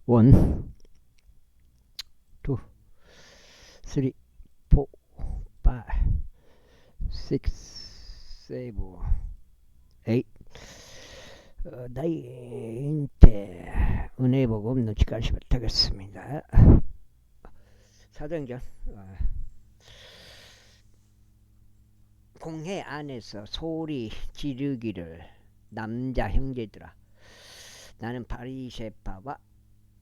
원, 투, 쓰리, 포, 파이, 식스, 세븐, 에잇, 나인테 은혜 보고 없는 집까지 부탁했습니다. 사도행전 공회 안에서 소리 지르기를 남자 형제들아, 나는 바리새파와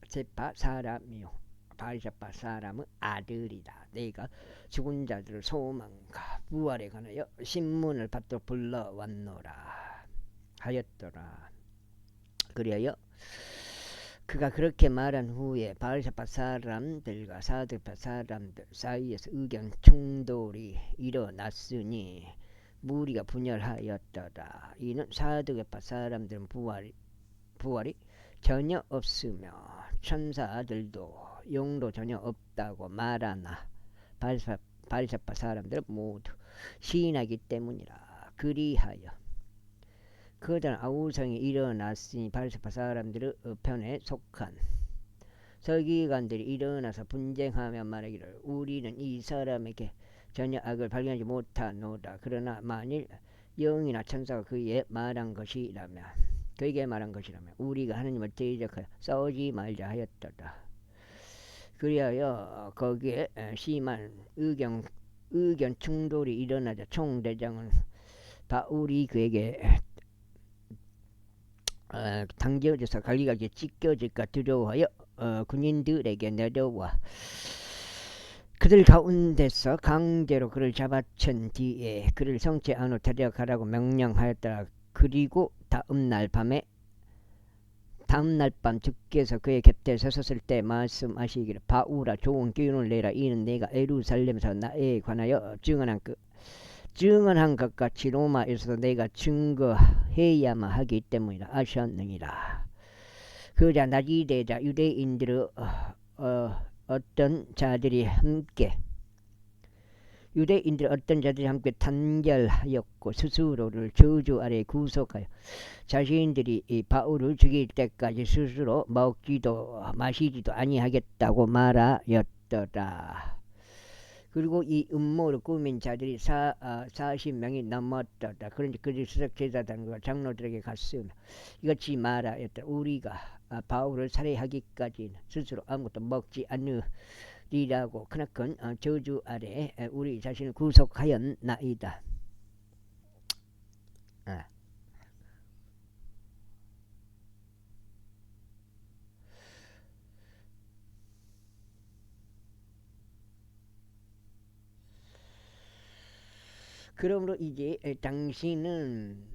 세파 사람이요 바리새파 사람은 아들이다. 내가 죽은 자들을 소망과 부활에 관하여 신문을 받도록 불러왔노라 하였더라. 그리하여 그가 그렇게 말한 후에 바리새파 사람들과 사두파 사람들 사이에서 의견 충돌이 일어났으니 무리가 분열하였더라. 이는 사두파 사람들은 부활이 전혀 없으며 천사들도 영도 전혀 없다고 말하나 바리새파 사람들은 모두 시인하기 때문이라. 그리하여 그들은 아우성이 일어났으니 바리새파 사람들의 편에 속한 서기관들이 일어나서 분쟁하며 말하기를 우리는 이 사람에게 전혀 악을 발견하지 못하노라. 그러나 만일 영이나 천사가 그에게 말한 것이라면 우리가 하나님을 대적하여 싸우지 말자 하였더라. 그리하여 거기에 심한 의견 충돌이 일어나자 총대장은 바울이 그에게 당겨져서 갈기갈기 찢겨질까 두려워하여 군인들에게 내려와 그들 가운데서 강제로 그를 잡아챈 뒤에 그를 성체 안으로 데려가라고 명령하였더라. 그리고 다음날 밤 주께서 그의 곁에 서셨을 때 말씀하시기를 바울아 좋은 기운을 내라. 이는 내가 예루살렘에서 나에 관하여 증언한 것 같이 로마에서도 내가 증거해야만 하기 때문이라 하셨느니라. 그러자 낮이 되자 유대인들의 어떤 자들이 함께 단결하였고 스스로를 저주 아래 구속하여 자신들이 이 바울을 죽일 때까지 스스로 먹지도 마시지도 아니하겠다고 말하였더라. 그리고 이 음모를 꾸민 자들이 40명이 넘었더라. 그런데 그들이 수석제사장과 장로들에게 갔으며 이같이 말하였더라. 우리가 바울을 살해하기까지는 스스로 아무것도 먹지 않으리라고 크나큰 저주 아래 우리 자신을 구속하였나이다. 그러므로 이제 당신은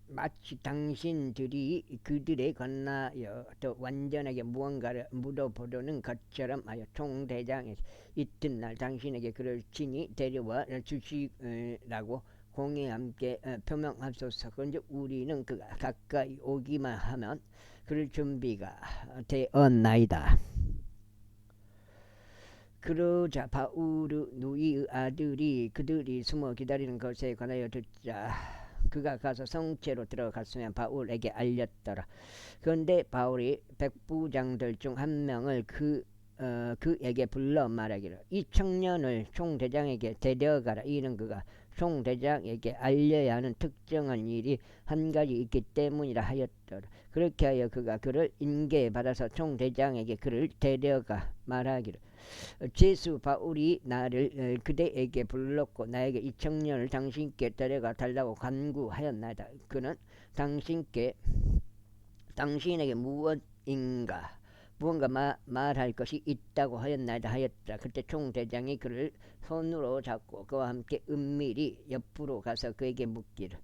마치 당신들이 그들에 관하여 더 완전하게 무언가를 물어보려는 것처럼 하여 총대장에서 이튿날 당신에게 그를 친히 데려와 주시라고 공에 함께 표명하소서. 그런데 우리는 그가 가까이 오기만 하면 그럴 준비가 되었나이다. 그러자 바울의 누이의 아들이 그들이 숨어 기다리는 것에 관하여 듣자 그가 가서 성체로 들어갔으면 바울에게 알렸더라. 그런데 바울이 백부장들 중 한 명을 그에게 불러 말하기를 이 청년을 총대장에게 데려가라. 이는 그가 총대장에게 알려야 하는 특정한 일이 한 가지 있기 때문이라 하였더라. 그렇게 하여 그가 그를 인계받아서 총대장에게 그를 데려가 말하기를 제수 바울이 나를 그대에게 불렀고 나에게 이 청년을 당신께 데려가 달라고 간구하였나이다. 그는 당신에게 무언가 말할 것이 있다고 하였나이다 하였다. 그때 총대장이 그를 손으로 잡고 그와 함께 은밀히 옆으로 가서 그에게 묻기를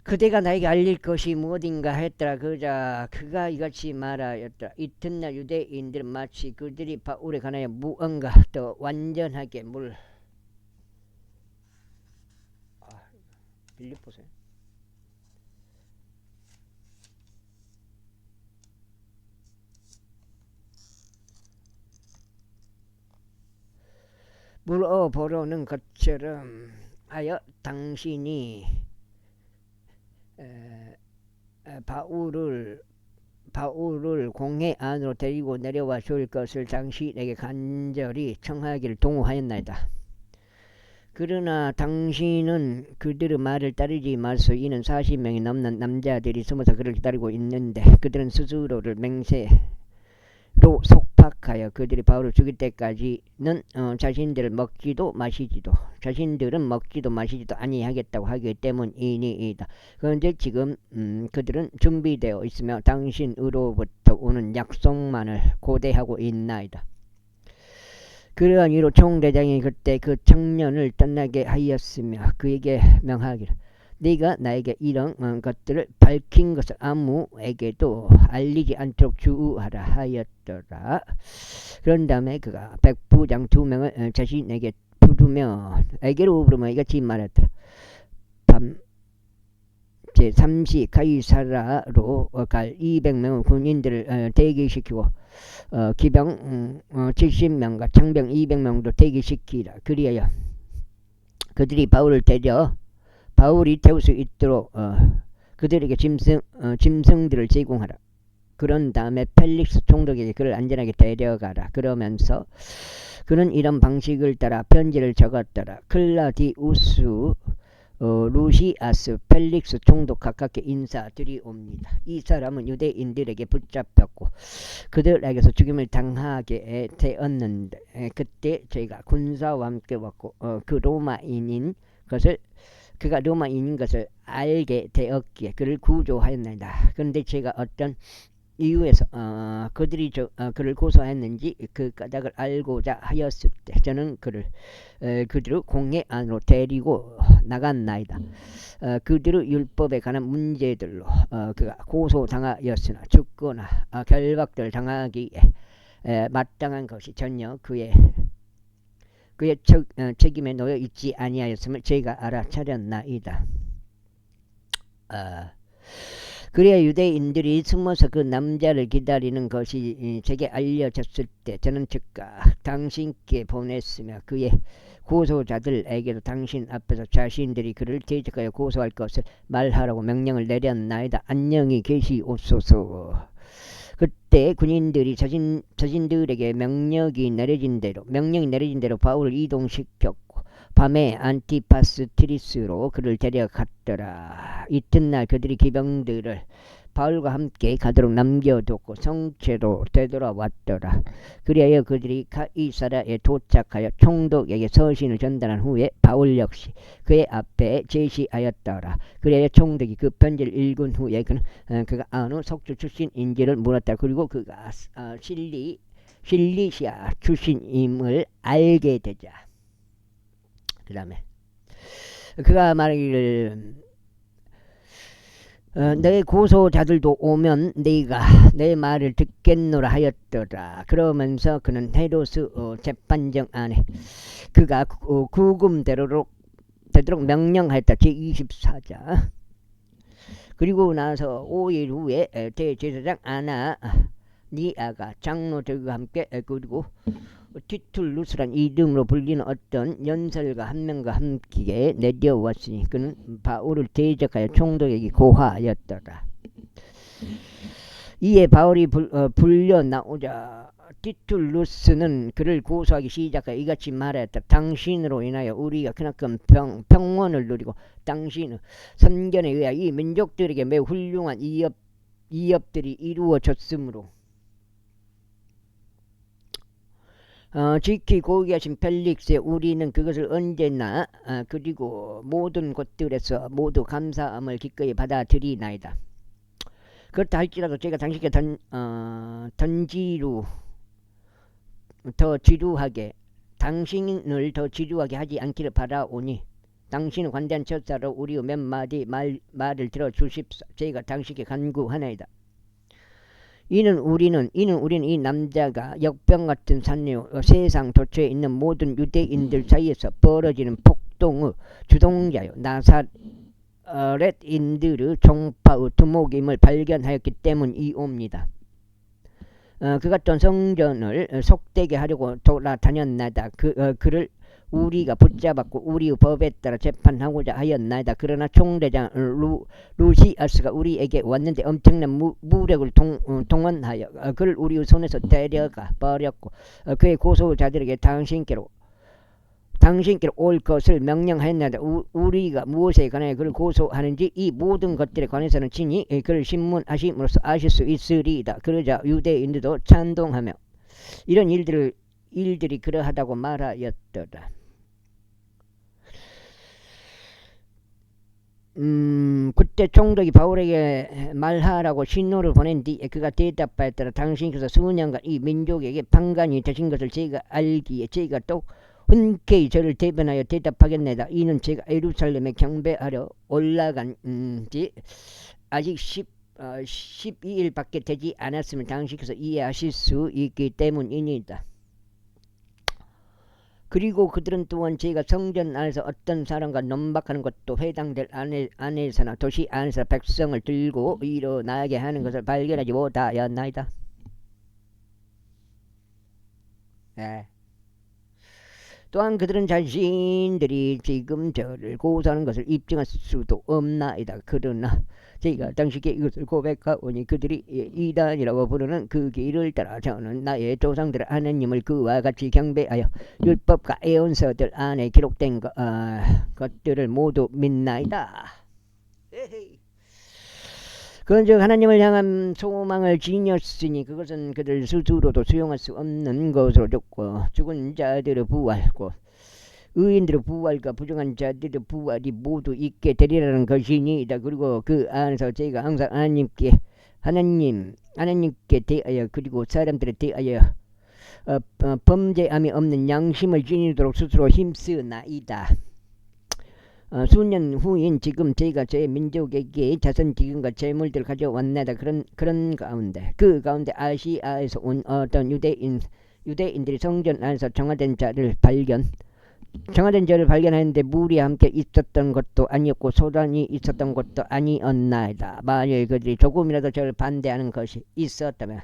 그대가 나에게 알릴 것이 무엇인가 했더라. 그러자 그가 이같이 말하였더라. 이튿날 유대인들은 마치 그들이 바울에 관하여 무언가 더 완전하게 빌립보세요. 물어보려는 것처럼 하여 당신이 바울을 공회 안으로 데리고 내려와 줄 것을 당신에게 간절히 청하기를 동호하였나이다. 그러나 당신은 그들의 말을 따르지 마소. 이는 40명이 넘는 남자들이 숨어서 그를 기다리고 있는데 그들은 스스로를 맹세로 속박하여 그들이 바울을 죽일 때까지는 자신들은 먹지도 마시지도 아니하겠다고 하기 때문이니이다. 그런데 지금 그들은 준비되어 있으며 당신으로부터 오는 약속만을 고대하고 있나이다. 그러한 이유로 총대장이 그때 그 청년을 떠나게 하였으며 그에게 명하기를 네가 나에게 이런 것들을 밝힌 것을 아무에게도 알리지 않도록 주의하라 하였더라. 그런 다음에 그가 백부장 2명을 자신에게 부르며 에게로 부르며 이같이 말했더라. 제3시 가이사라로 갈 200명의 군인들을 대기시키고 기병 70명과 창병 200명도 대기시키라. 그리하여 그들이 바울을 데려 바울이 태울 수 있도록 그들에게 짐승들을 제공하라. 그런 다음에 펠릭스 총독에게 그를 안전하게 데려가라. 그러면서 그는 이런 방식을 따라 편지를 적었더라. 클라디우스 루시아스 펠릭스 총독 가깝게 인사드리옵니다. 이 사람은 유대인들에게 붙잡혔고 그들에게서 죽임을 당하게 되었는데 그때 저희가 군사와 함께 왔고 그가 로마인인 것을 알게 되었기에 그를 구조하였나이다. 그런데 제가 어떤 이유에서 그들이 그를 고소했는지 그 까닭을 알고자 하였을 때 저는 그들을 공회 안으로 데리고 나갔나이다. 그들의 율법에 관한 문제들로 그가 고소당하였으나 죽거나 결박들 당하기에 마땅한 것이 전혀 그의 책임에 놓여 있지 아니하였음을 제가 알아차렸나이다. 그래야 유대인들이 숨어서 그 남자를 기다리는 것이 제게 알려졌을 때 저는 즉각 당신께 보냈으며 그의 고소자들에게도 당신 앞에서 자신들이 그를 대적하여 고소할 것을 말하라고 명령을 내렸나이다. 안녕히 계시옵소서. 그때 군인들이 자신들에게 명령이 내려진 대로 바울을 이동시켰고 밤에 안티파스트리스로 그를 데려갔더라. 이튿날 그들이 기병들을 바울과 함께 가도록 남겨두고 성체로 되돌아왔더라. 그리하여 그들이 가이사라에 도착하여 총독에게 서신을 전달한 후에 바울 역시 그의 앞에 제시하였더라. 그리하여 총독이 그 편지를 읽은 후에 그가 어느 속주 출신인지를 물었다. 그리고 그가 실리시아 출신임을 알게 되자 그 다음에 그가 말하기를 내 고소자들도 오면 네가 내 말을 듣겠노라 하였더라. 그러면서 그는 헤로스 재판정 안에 그가 구금되도록 명령하였다. 제24장. 그리고 나서 5일 후에 대제사장 아나니아가 장로들과 함께 그리고 티툴루스란 이름으로 불리는 어떤 연설가 한 명과 함께 내려왔으니 그는 바울을 대적하여 총독에게 고하였더라. 이에 바울이 불려 나오자 티툴루스는 그를 고소하기 시작하여 이같이 말하였다. 당신으로 인하여 우리가 그만큼 평원을 누리고 당신의 선견에 의하여 이 민족들에게 매우 훌륭한 이업들이 이루어졌으므로 지키고 계신 펠릭스에 우리는 그것을 언제나 그리고 모든 곳들에서 모두 감사함을 기꺼이 받아들이나이다. 그렇다 할지라도 제가 당신께 당신을 더 지루하게 하지 않기를 바라오니 당신은 관대한 처사로 우리의 몇 마디 말을 들어주십사. 제가 당신께 간구하나이다. 이는 우리는 이 남자가 역병 같은 산요 세상 도처에 있는 모든 유대인들 사이에서 벌어지는 폭동의 주동자요 나사렛인들의 종파의 두목임을 발견하였기 때문이옵니다. 그가 또 성전을 속되게 하려고 돌아다녔나이다. 그를 우리가 붙잡았고 우리의 법에 따라 재판하고자 하였나이다. 그러나 총대장 루시아스가 우리에게 왔는데 엄청난 무력을 동원하여 그를 우리의 손에서 데려가 버렸고 그의 고소자들에게 당신께로 올 것을 명령하였나이다. 우리가 무엇에 관하여 그를 고소하는지 이 모든 것들에 관해서는 친히 그를 신문하심으로써 아실 수 있으리이다. 그러자 유대인들도 찬동하며 이런 일들이 그러하다고 말하였더라. 그때 총독이 바울에게 말하라고 신호를 보낸 뒤에 그가 대답하였더라. 당신께서 수년간 이 민족에게 방관이 되신 것을 제가 알기에 제가 또 흔쾌히 저를 대변하여 대답하겠나이다. 이는 제가 예루살렘에 경배하려 올라간 지 아직 12일밖에 되지 않았으면 당신께서 이해하실 수 있기 때문이니이다. 그리고 그들은 또한 제가 성전 안에서 어떤 사람과 논박하는 것도 회당들 안에서나 도시 안에서 백성을 들고 일어나게 하는 것을 발견하지 못하였나이다. 네. 또한 그들은 자신들이 지금 저를 고소하는 것을 입증할 수도 없나이다. 그러나 제가 당신께 이것을 고백하오니 그들이 이단이라고 부르는 그 길을 따라 저는 나의 조상들 하나님을 그와 같이 경배하여 율법과 예언서들 안에 기록된 것들을 모두 믿나이다. 그런즉 하나님을 향한 소망을 지녔으니 그것은 그들 스스로도 수용할 수 없는 것으로 줬고 죽은 자들의 부활과 의인들의 부활과 부정한 자들의 부활이 모두 있게 되리라는 것이니이다. 그리고 그 안에서 제가 항상 하나님께 대하여 그리고 사람들에 대하여 범죄함이 없는 양심을 지니도록 스스로 힘쓰나이다. 수년 후인 지금 제가 제 민족에게 자선 기금과 재물들을 가져왔나이다. 그런 가운데 그 가운데 아시아에서 온 어떤 유대인들이 성전 안에서 정화된 자를 발견하는데 무리와 함께 있었던 것도 아니었고 소란이 있었던 것도 아니었나이다. 만일 그들이 조금이라도 저를 반대하는 것이 있었다면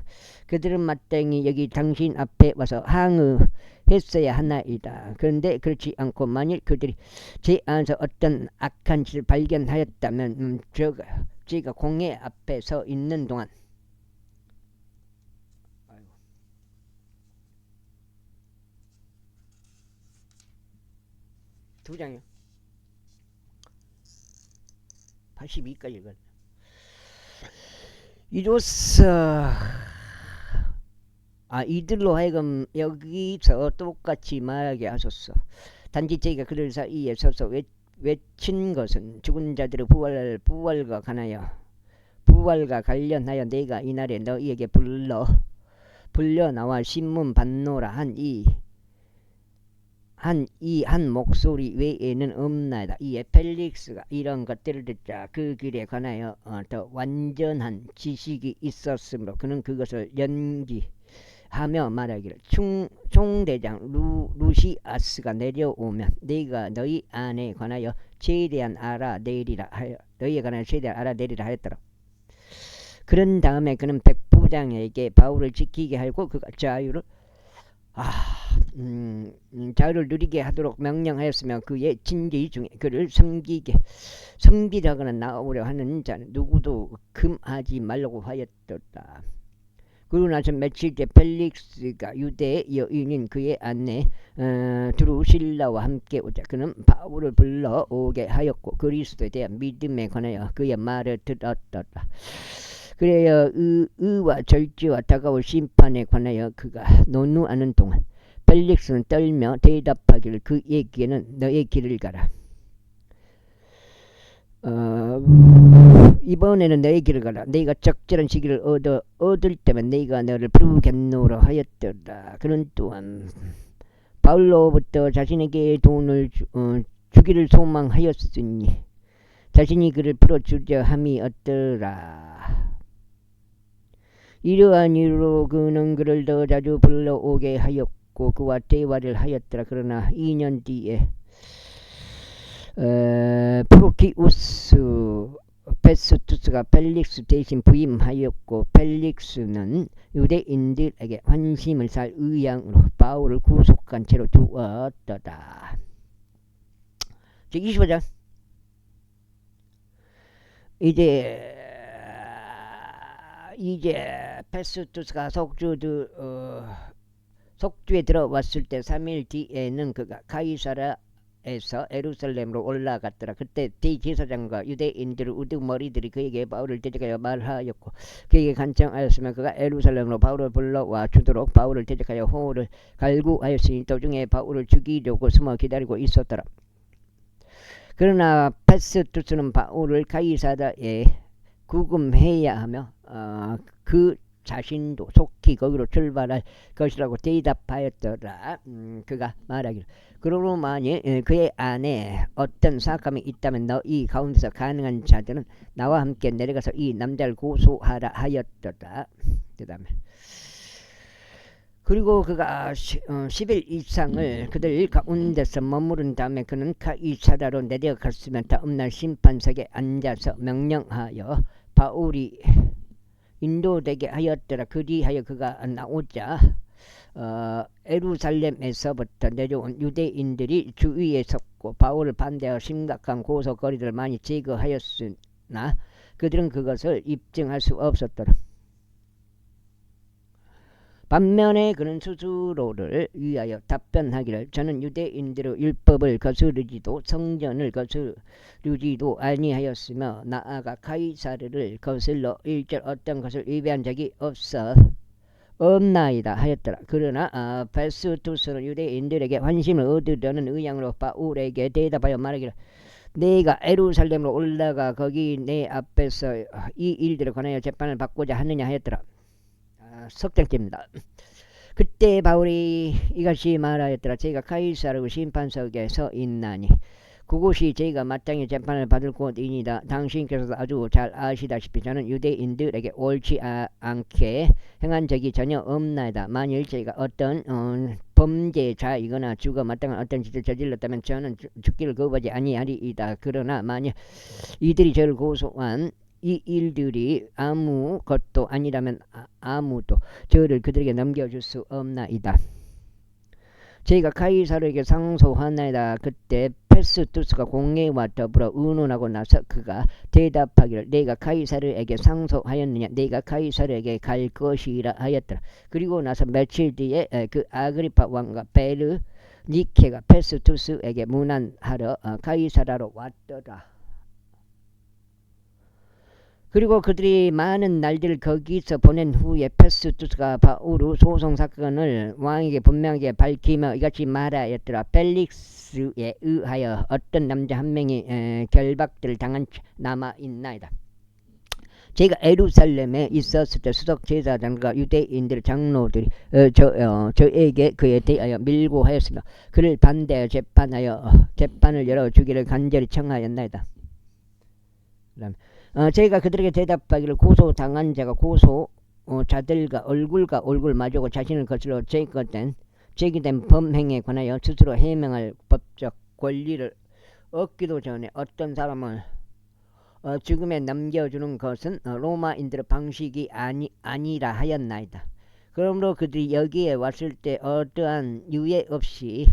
그들은 마땅히 여기 당신 앞에 와서 항의했어야 하나이다. 그런데 그렇지 않고 만일 그들이 제 안에서 어떤 악한 짓을 발견하였다면 제가 공회 앞에 서 있는 동안 두 장이요. 82까지 읽었네. 이로써 이들로 하여금 여기서 똑같이 말하게 하소서. 단지 제가 그들 사이에 서서 외친 것은 죽은 자들의 부활과 관련하여 내가 이날에 너희에게 불러 나와 신문 받노라 한 목소리 외에는 없나이다. 이에 펠릭스가 이런 것들을 듣자 그 길에 관하여 더 완전한 지식이 있었으므로 그는 그것을 연기하며 말하기를 총대장 루시아스가 내려오면 네가 너희 안에 관하여 최대한 알아내리라 하였더라. 그런 다음에 그는 백부장에게 바울을 지키게 하고 그가 자유를 누리게 하도록 명령하였으며 그의 진지 중에 그를 섬기다거나 나오려 하는 자는 누구도 금하지 말라고 하였더라. 그러고 나서 며칠 뒤에 펠릭스가 유대 여인인 그의 아내 드루실라와 함께 오자 그는 바울을 불러오게 하였고 그리스도에 대한 믿음에 관하여 그의 말을 들었더라. 그래야 의와 절제와 다가올 심판에 관하여 그가 논의하는 동안 펠릭스는 떨며 대답하기를 그에게는 너의 길을 가라. 이번에는 너의 길을 가라. 네가 적절한 시기를 얻을 때면 네가 너를 부르겠노라 하였더라. 그는 또한 바울로부터 자신에게 돈을 주기를 소망하였으니 자신이 그를 풀어주려 함이 없더라. 이러한 이유로 그는 그를 더 자주 불러오게 하였고 그와 대화를 하였더라. 그러나 2년 뒤에 프로키우스 페스투스가 펠릭스 대신 부임하였고 펠릭스는 유대인들에게 환심을 살 의향으로 바울을 구속한 채로 두었더라. 25장 이제 페스투스가 속주에 들어왔을 때 3일 뒤에는 그가 가이사라에서 예루살렘으로 올라갔더라. 그때 대제사장과 유대인들 우두머리들이 그에게 바울을 대적하여 말하였고 그에게 간청하였으며 그가 예루살렘으로 바울을 불러와 주도록 바울을 대적하여 호를 갈구하였으니 도중에 바울을 죽이려고 숨어 기다리고 있었더라. 그러나 페스투스는 바울을 가이사라에 구금해야 하며 그 자신도 속히 거기로 출발할 것이라고 대답하였더라. 그가 말하기를 그러므로 만일 그의 안에 어떤 사감이 있다면 너희 가운데서 가능한 자들은 나와 함께 내려가서 이 남자를 고소하라 하였더라. 그 다음에 그리고 그가 10일 이상을 그들 가운데서 머무른 다음에 그는 가이사라로 내려갔으면 다음날 심판석에 앉아서 명령하여 바울이 인도되게 하였더라. 그리하여 그가 나오자 예루살렘에서부터 내려온 유대인들이 주위에 섰고 바울을 반대하여 심각한 고소거리들을 많이 제거하였으나 그들은 그것을 입증할 수 없었더라. 반면에 그는 스스로를 위하여 답변하기를 저는 유대인들의 율법을 거스르지도 성전을 거스르지도 아니하였으며 나아가 가이사르를 거슬러 일절 어떤 것을 위배한 적이 없나이다 하였더라. 그러나 페스투스는 유대인들에게 환심을 얻으려는 의향으로 바울에게 대답하여 말하기를 내가 예루살렘으로 올라가 거기 내 앞에서 이 일들에 관하여 재판을 받고자 하느냐 하였더라. 석장째입니다. 그때 바울이 이같이 말하였더라. 제가 가이사르 심판석에 서 있나니 그곳이 제가 마땅히 재판을 받을 곳이니이다. 당신께서도 아주 잘 아시다시피 저는 유대인들에게 옳지 않게 행한 적이 전혀 없나이다. 만일 제가 어떤 범죄자이거나 죽어 마땅한 어떤 짓을 저질렀다면 저는 죽기를 거부하지 아니하리이다. 그러나 만일 이들이 저를 고소한 이 일들이 아무것도 아니라면 아무도 저를 그들에게 넘겨줄 수 없나이다. 저희가 가이사르에게 상소하나이다. 그때 페스투스가 공회와 더불어 의논하고 나서 그가 대답하기를 내가 가이사르에게 상소하였느냐 내가 가이사르에게 갈 것이라 하였더라. 그리고 나서 며칠 뒤에 그 아그리파 왕과 베르니케가 페스투스에게 문안하러 가이사라로 왔더라. 그리고 그들이 많은 날들을 거기서 보낸 후에 페스투스가 바울의 소송 사건을 왕에게 분명하게 밝히며 이같이 말하였더라. 펠릭스에 의하여 어떤 남자 한 명이 결박들을 당한 채 남아있나이다. 제가 예루살렘에 있었을 때 수석 제사장과 유대인들 장로들이 저에게 그에 대하여 밀고 하였으며 그를 반대하여 재판을 열어 주기를 간절히 청하였나이다. 저희가 그들에게 대답하기를 고소당한 자가 고소자들과 얼굴과 얼굴 마주하고 자신을 거슬러 제기된 범행에 관하여 스스로 해명할 법적 권리를 얻기도 전에 어떤 사람을 죽음에 넘겨주는 것은 로마인들의 방식이 아니라 하였나이다. 그러므로 그들이 여기에 왔을 때 어떠한 유예 없이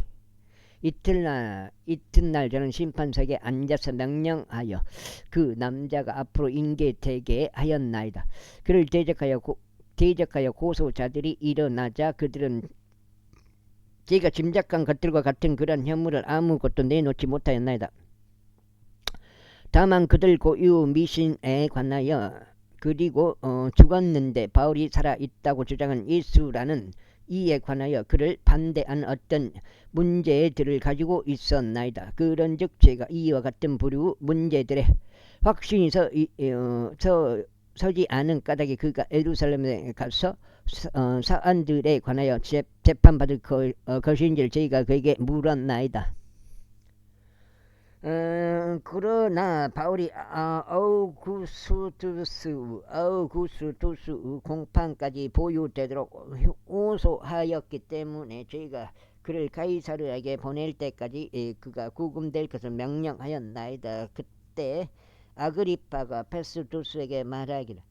이튿날 저는 심판석에 앉아서 명령하여 그 남자가 앞으로 인계되게 하였나이다. 그를 대적하여 고소자들이 일어나자 그들은 제가 짐작한 것들과 같은 그런 혐의를 아무것도 내놓지 못하였나이다. 다만 그들 고유 미신에 관하여 그리고 죽었는데 바울이 살아있다고 주장한 예수라는 이에 관하여 그를 반대한 어떤 문제들을 가지고 있었나이다. 그런즉 제가 이와 같은 부류 문제들에 확신이 서지 않은 까닭에 그가 예루살렘에 가서 사안들에 관하여 재판받을 것인지를 저희가 그에게 물었나이다. 그러나 바울이 아우구스투스 공판까지 보유되도록 호소하였기 때문에 저희가 그를 가이사르에게 보낼 때까지 그가 구금될 것을 명령하였나이다. 그때 아그리파가 페스투스에게 말하기를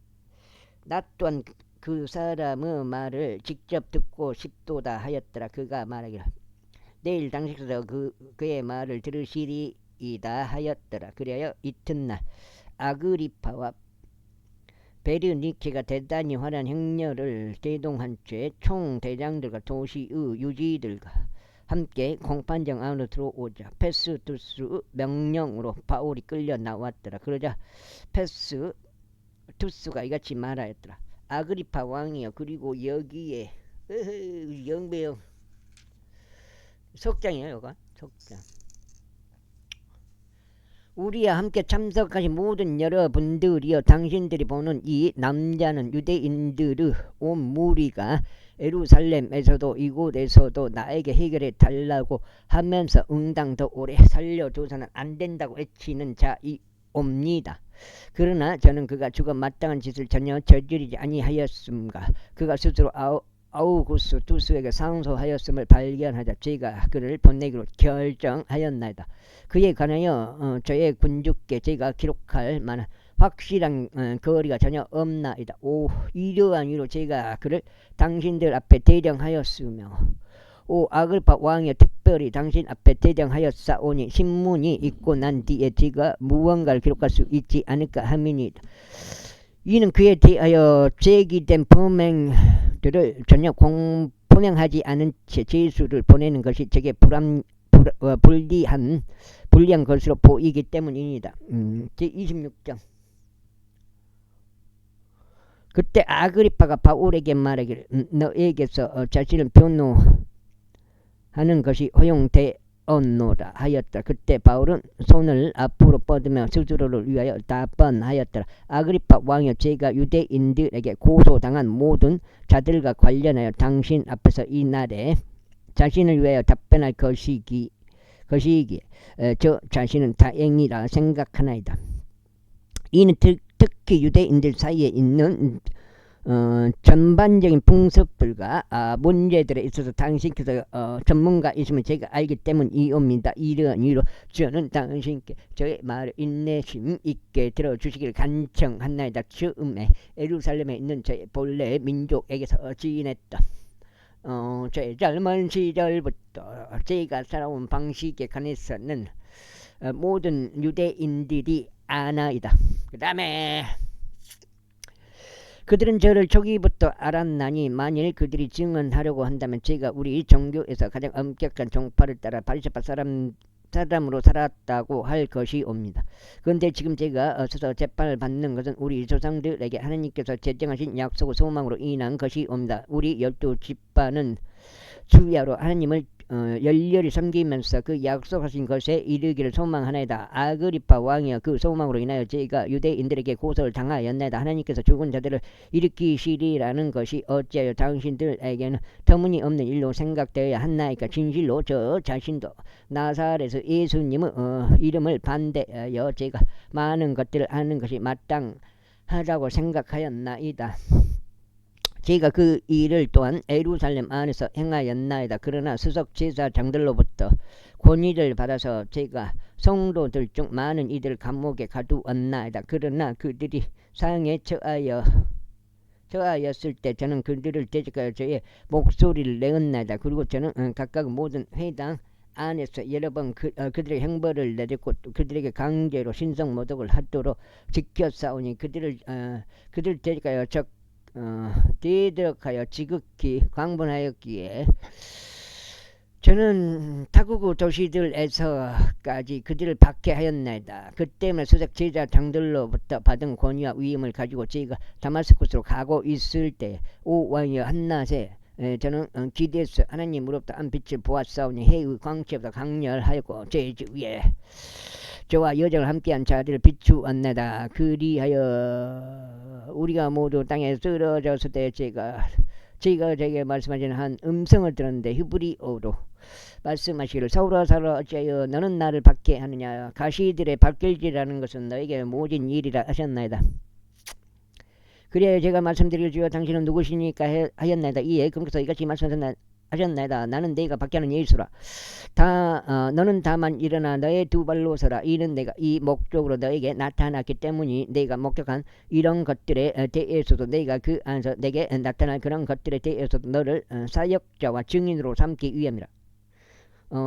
나 또한 그 사람의 말을 직접 듣고 싶도다 하였더라. 그가 말하기를 내일 당직에서 그의 말을 들으시리이다 하였더라. 그리하여 이튿날 아그리파와 베르니케가 대단히 화난 행렬을 대동한 채 총대장들과 도시의 유지들과 함께 공판장 안으로 들어오자 페스투스의 명령으로 바울이 끌려 나왔더라. 그러자 페스투스가 이같이 말하였더라. 아그리파 왕이여, 그리고 여기에 영배영 석장이에요. 이거 석장. 우리와 함께 참석하신 모든 여러분들이여, 당신들이 보는 이 남자는 유대인들의 온 무리가 예루살렘에서도 이곳에서도 나에게 해결해 달라고 하면서 응당 더 오래 살려둬서는 안 된다고 외치는 자이옵니다. 그러나 저는 그가 죽어 마땅한 짓을 전혀 저지르지 아니하였음과 그가 스스로 아우구스투스에게 상소하였음을 발견하자 제가 그를 보내기로 결정하였나이다. 그에 관하여 저의 군주께 제가 기록할 만한 확실한 거리가 전혀 없나이다. 이러한 이유로 제가 그를 당신들 앞에 대령하였으며 아글파 왕이 특별히 당신 앞에 대령하였사오니 신문이 있고 난 뒤에 제가 무언가를 기록할 수 있지 않을까 함이니이다. 이는 그에 대하여 제기된 범행들을 전혀 공포명하지 않은 채 제수를 보내는 것이 제게 불리한 것으로 보이기 때문입니다. 제26장. 그때 아그리파가 바울에게 말하기를 너에게서 자신을 변호하는 것이 허용되었노라 하였다. 그때 바울은 손을 앞으로 뻗으며 스스로를 위하여 답변하였더라. 아그리파 왕이여, 제가 유대인들에게 고소당한 모든 자들과 관련하여 당신 앞에서 이 날에 자신을 위하여 답변할 것이기에 저 자신은 다행이라 생각하나이다. 이는 특히 유대인들 사이에 있는 전반적인 풍습들과 문제들에 있어서 당신께서 전문가이시면 제가 알기 때문이옵니다. 이러한 이유로 저는 당신께 저의 말을 인내심 있게 들어주시기를 간청하나이다. 처음에 예루살렘에 있는 저의 본래 민족에게서 지냈다. 저의 젊은 시절부터 제가 살아온 방식에 관해서는 모든 유대인들이 아나이다. 그 다음에 그들은 저를 초기부터 알았나니 만일 그들이 증언하려고 한다면 제가 우리 종교에서 가장 엄격한 종파를 따라 바리새파 사람으로 살았다고 할 것이옵니다. 그런데 지금 제가 서서 재판을 받는 것은 우리 조상들에게 하나님께서 제정하신 약속의 소망으로 인한 것이옵니다. 우리 12지파는 주야로 하나님을 열렬히 섬기면서 그 약속하신 것에 이르기를 소망하나이다. 아그리파 왕이여, 그 소망으로 인하여 제가 유대인들에게 고소를 당하였나이다. 하나님께서 죽은 자들을 일으키시리라는 것이 어찌하여 당신들에게는 터무니없는 일로 생각되어야 하나이까. 진실로 저 자신도 나사렛에서 예수님의 이름을 반대하여 제가 많은 것들을 아는 것이 마땅하다고 생각하였나이다. 제가 그 일을 또한 예루살렘 안에서 행하였나이다. 그러나 수석 제사장들로부터 권위를 받아서 제가 성도들 중 많은 이들을 감옥에 가두었나이다. 그러나 그들이 상에 처하였을 때 저는 그들을 대적하여 저의 목소리를 내었나이다. 그리고 저는 각각 모든 회당 안에서 여러 번 그들의 형벌을 내렸고 그들에게 강제로 신성 모독을 하도록 지켰사오니 그들을 대적하여 대적하여 지극히 광분하였기에 저는 타국의 도시들에서까지 그들을 박해하였나이다. 그 때문에 수석 제사장들로부터 받은 권위와 위임을 가지고 제가 다마스쿠스로 가고 있을 때 오 왕이여, 한낮에 저는 기대에서 하나님으로부터 한 빛을 보았사오니 해의 광채보다 강렬하였고 제 주위에 저와 여정을 함께한 자들을 비추었나이다. 그리하여 우리가 모두 땅에 쓰러졌을 때 제가 제게 말씀하신 한 음성을 들었는데 히브리어로 말씀하시기를 사울아 어찌하여 너는 나를 박해하느냐. 가시들의 박길질이라는 것은 너에게 모진 일이라 하셨나이다. 그래야 제가 말씀드릴 주여 당신은 누구시니까 하였나이다. 이에 그러면서 이같이 말씀하셨나이다. 하셨나이다. 나는 내가 밖에는 예수라. 너는 다만 일어나 너의 두 발로 서라. 이는 내가 이 목적으로 너에게 나타났기 때문이 내가 목적한 이런 것들에 대해서도 내가 그 안에서 내게 나타날 그런 것들에 대해서도 너를 사역자와 증인으로 삼기 위함이라.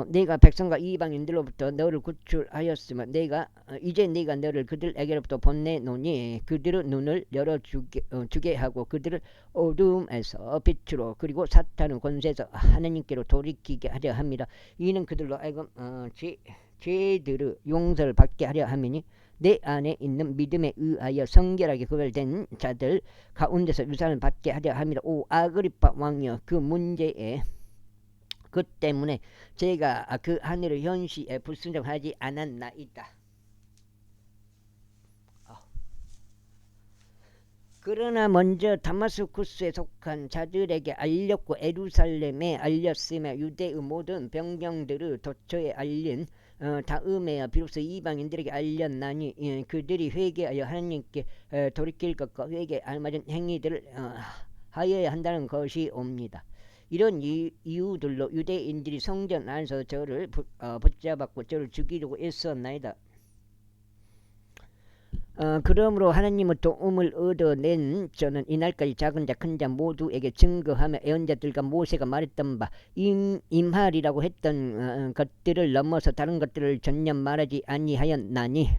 내가 백성과 이방인들로부터 너를 구출하였으면 이제 내가 너를 그들에게로부터 보내노니 그들의 눈을 열어주게 하고 그들을 어두움에서 빛으로 그리고 사탄의 권세에서 하나님께로 돌이키게 하려 합니다. 이는 그들로 하여금 죄들의 용서를 받게 하려 함이니 내 안에 있는 믿음에 의하여 성결하게 구별된 자들 가운데서 유산을 받게 하려 합니다. 오 아그리파 왕이여, 그 문제에 그 때문에 제가 그 하늘의 현시에 불순종하지 않았나이다. 그러나 먼저 다마스쿠스에 속한 자들에게 알렸고 예루살렘에 알렸으며 유대의 모든 병경들의 도처에 알린 다음에야 비로소 이방인들에게 알렸나니 그들이 회개하여 하나님께 돌이킬 것과 회개에 알맞은 행위들을 하여야 한다는 것이 옵니다. 이런 이유들로 유대인들이 성전 안에서 저를 붙잡았고 저를 죽이려고 애썼나이다. 그러므로 하나님의 도움을 얻어낸 저는 이날까지 작은 자 큰 자 모두에게 증거하며 예언자들과 모세가 말했던 바 임하리라고 했던 것들을 넘어서 다른 것들을 전혀 말하지 아니하였나니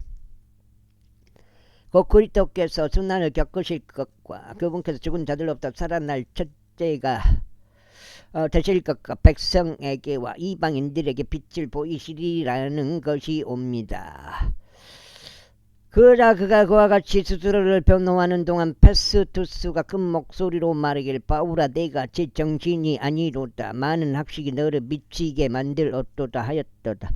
곧 그리스도께서 순환을 겪으실 것과 그분께서 죽은 자들로부터 살아날 첫째가 되실 것과 백성에게와 이방인들에게 빛을 보이시리라는 것이 옵니다. 그러자 그가 그와 같이 스스로를 변호하는 동안 페스투스가 큰 목소리로 말하길 바울아 내가 제 정신이 아니로다. 많은 학식이 너를 미치게 만들었도다 하였도다.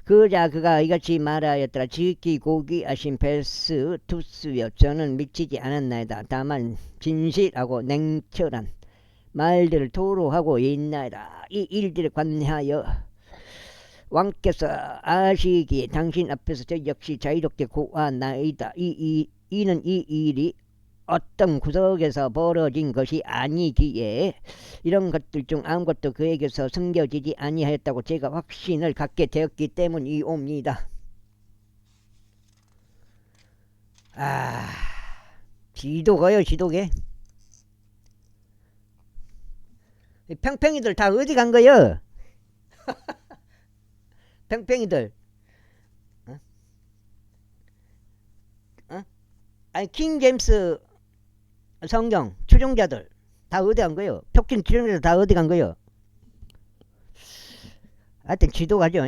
그러자 그가 이같이 말하였더라. 지극히 고귀하신 페스투스여, 저는 미치지 않았나이다. 다만 진실하고 냉철한 말들을 토로하고 있나이다. 이 일들에 관하여 왕께서 아시기에 당신 앞에서 저 역시 자유롭게 고하나이다. 이는 이 일이 어떤 구석에서 벌어진 것이 아니기에 이런 것들 중 아무것도 그에게서 숨겨지지 아니하였다고 제가 확신을 갖게 되었기 때문이옵니다. 지도가요, 지도게. 팽팽이들 다 어디 간 거요? 팽팽이들. 아니 킹 제임스 성경 추종자들 다 어디 간 거요? 표킨 추종자들 다 어디 간 거요? 하여튼 지도가죠.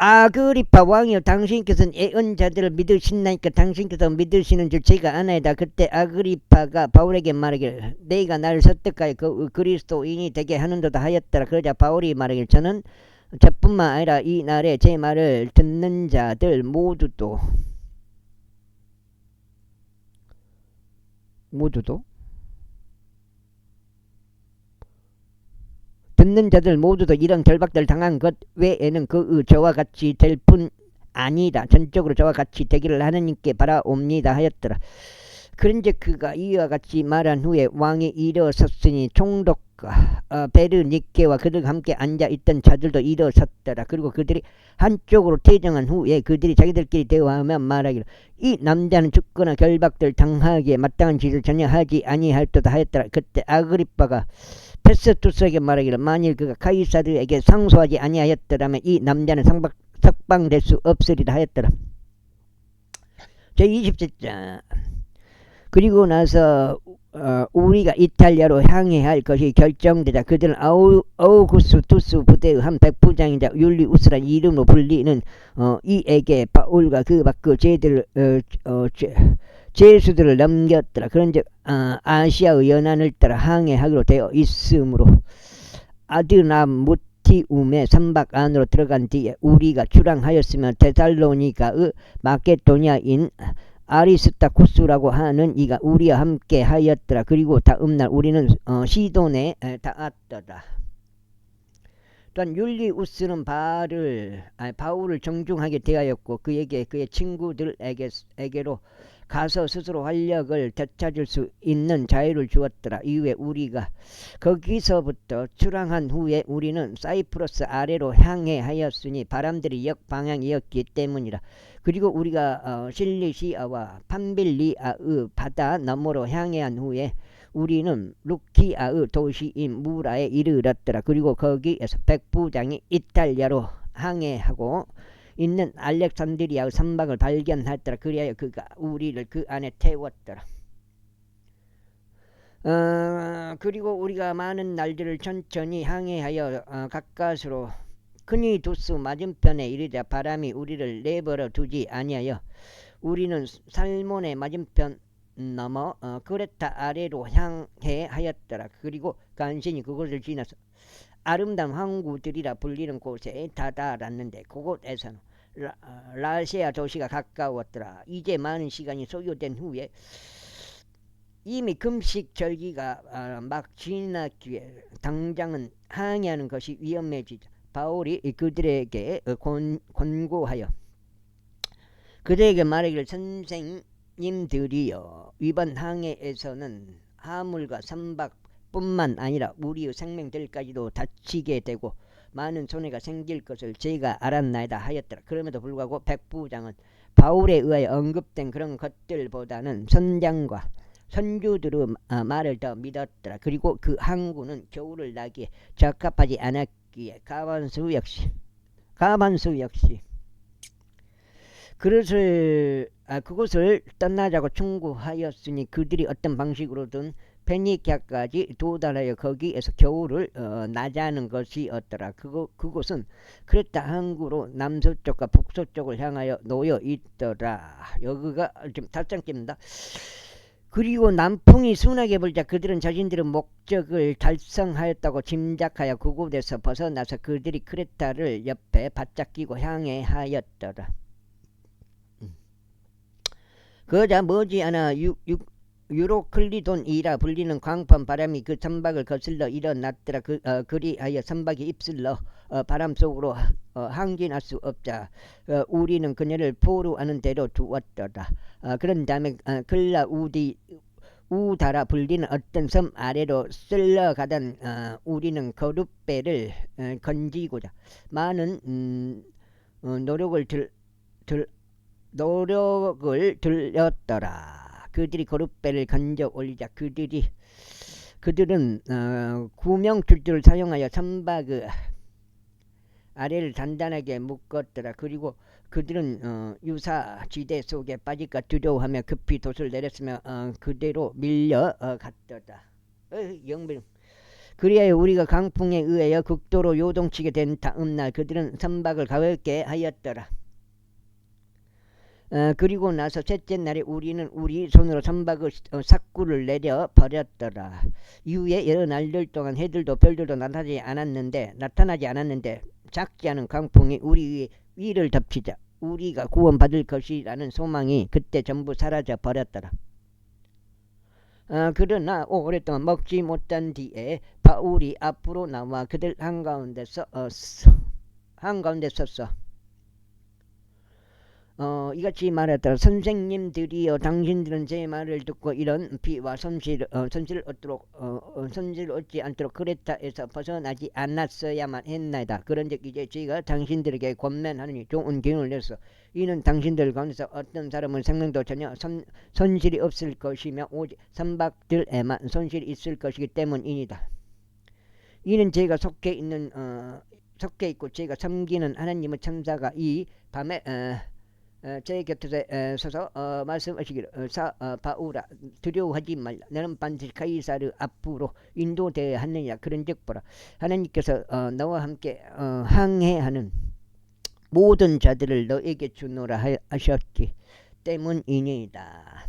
아그리파 왕이여, 당신께서는 예언자들을 믿으신다니까 당신께서 믿으시는 줄 제가 아나이다. 그때 아그리파가 바울에게 말하길 내가 나를 설득하여 그리스도인이 되게 하는도다 하였더라. 그러자 바울이 말하길 저는 저뿐만 아니라 이 날에 제 말을 듣는 자들 모두도 듣는 자들 모두도 이런 결박들 당한 것 외에는 저와 같이 될 뿐 아니다. 전적으로 저와 같이 되기를 하나님께 바라옵니다 하였더라. 그런즉 그가 이와 같이 말한 후에 왕이 일어섰으니 총독과 베르니케와 그들과 함께 앉아있던 자들도 일어섰더라. 그리고 그들이 한쪽으로 퇴정한 후에 그들이 자기들끼리 대화하며 말하기를 이 남자는 죽거나 결박들 당하기에 마땅한 짓을 전혀 하지 아니할도다 하였더라. 그때 아그리빠가 페스투스에게 말하기를 만일 그가 카이사르에게 상소하지 아니하였더라면 이 남자는 석방될 수 없으리라 하였더라. 제20節. 그리고 나서 우리가 이탈리아로 향해야 할 것이 결정되자 그들은 아우구스투스 부대의 한 백부장이자 율리우스란 이름으로 불리는 이에게 바울과 그 밖의 제수들을 넘겼더라. 그런즉 아시아의 연안을 따라 항해하기로 되어 있으므로 아드나무티움의 선박 안으로 들어간 뒤에 우리가 출항하였으며 데살로니가의 마케도니아인 아리스타쿠스라고 하는 이가 우리와 함께 하였더라. 그리고 다음날 우리는 시돈에 닿았더라. 또한 율리우스는 바울을 정중하게 대하였고 그에게 그의 친구들에게로 가서 스스로 활력을 되찾을 수 있는 자유를 주었더라. 이후에 우리가 거기서부터 출항한 후에 우리는 사이프러스 아래로 향해 하였으니 바람들이 역방향이었기 때문이라. 그리고 우리가 실리시아와 판빌리아의 바다 너머로 향해한 후에 우리는 루키아의 도시인 무라에 이르렀더라. 그리고 거기에서 백부장이 이탈리아로 항해하고 있는 알렉산드리아의 선박을 발견하였더라. 그리하여 그가 우리를 그 안에 태웠더라. 그리고 우리가 많은 날들을 천천히 항해하여 가까스로 크니두스 맞은편에 이르자 바람이 우리를 내버려 두지 아니하여 우리는 살몬의 맞은편 넘어 그레타 아래로 향해 하였더라. 그리고 간신히 그곳을 지나서 아름다운 항구들이라 불리는 곳에 다다랐는데 그곳에서는 라시아 도시가 가까웠더라. 이제 많은 시간이 소요된 후에 이미 금식 절기가 막 지났기에 당장은 항해하는 것이 위험해지자 바울이 그들에게 권고하여 그들에게 말하기를 선생님들이여 이번 항해에서는 화물과 선박뿐만 아니라 우리의 생명들까지도 다치게 되고 많은 손해가 생길 것을 제가 알았나이다 하였더라. 그럼에도 불구하고 백부장은 바울에 의하여 언급된 그런 것들보다는 선장과 선주들의 말을 더 믿었더라. 그리고 그 항구는 겨울을 나기에 적합하지 않았기에 가반수 역시 그것을 떠나자고 충고하였으니 그들이 어떤 방식으로든 페니키아까지 도달하여 거기에서 겨울을 나자는 것이었더라. 그곳은 크레타 항구로 남서쪽과 북서쪽을 향하여 놓여 있더라. 여기가 좀 탈장입니다. 그리고 남풍이 순하게 불자 그들은 자신들의 목적을 달성하였다고 짐작하여 그곳에서 벗어나서 그들이 크레타를 옆에 바짝 끼고 향해 하였더라. 그러자 머지않아 유로클리돈이라 불리는 광판 바람이 그 선박을 거슬러 일어났더라. 그리하여 선박이 입슬러 바람 속으로 항진할 수 없자 우리는 그녀를 포로하는 대로 두었더라. 그런 다음에 우다라 불리는 어떤 섬 아래로 쓸려가던 우리는 거룻배를 건지고자 많은 노력을 들였더라. 그들이 거룻배를 건져 올리자 그들은 구명줄들을 사용하여 선박의 아래를 단단하게 묶었더라. 그리고 그들은 유사지대 속에 빠질까 두려워하며 급히 돛을 내렸으며 그대로 밀려 갔더라. 그리하여 우리가 강풍에 의하여 극도로 요동치게 된 다음날 그들은 선박을 가볍게 하였더라. 그리고 나서 셋째 날에 우리는 우리 손으로 선박의 삭구를 내려 버렸더라. 이후에 여러 날들 동안 해들도 별들도 나타나지 않았는데 작지 않은 강풍이 우리 위를 덮치자 우리가 구원받을 것이라는 소망이 그때 전부 사라져 버렸더라. 그러나 오랫동안 먹지 못한 뒤에 바울이 앞으로 나와 그들 한가운데 섰어. 이같이 말했더라. 선생님들이여 당신들은 제 말을 듣고 이런 비와 손실을 얻지 않도록 크레타에서 벗어나지 않았어야만 했나이다. 그런즉 이제 제가 당신들에게 권면하느니 좋은 기운을 내서 이는 당신들 가운데서 어떤 사람은 생명도 전혀 손실이 없을 것이며 오직 선박들에만 손실이 있을 것이기 때문이니다. 이는 제가 속해 있고 제가 섬기는 하나님의 천사가 이 밤에 제 곁에 서서 말씀하시기를 바울아 두려워하지 말라. 너는 반드시 카이사르 앞으로 인도되어야 하느냐. 그런즉 보라 하나님께서 너와 함께 항해하는 모든 자들을 너에게 주노라 하셨기 때문이니이다.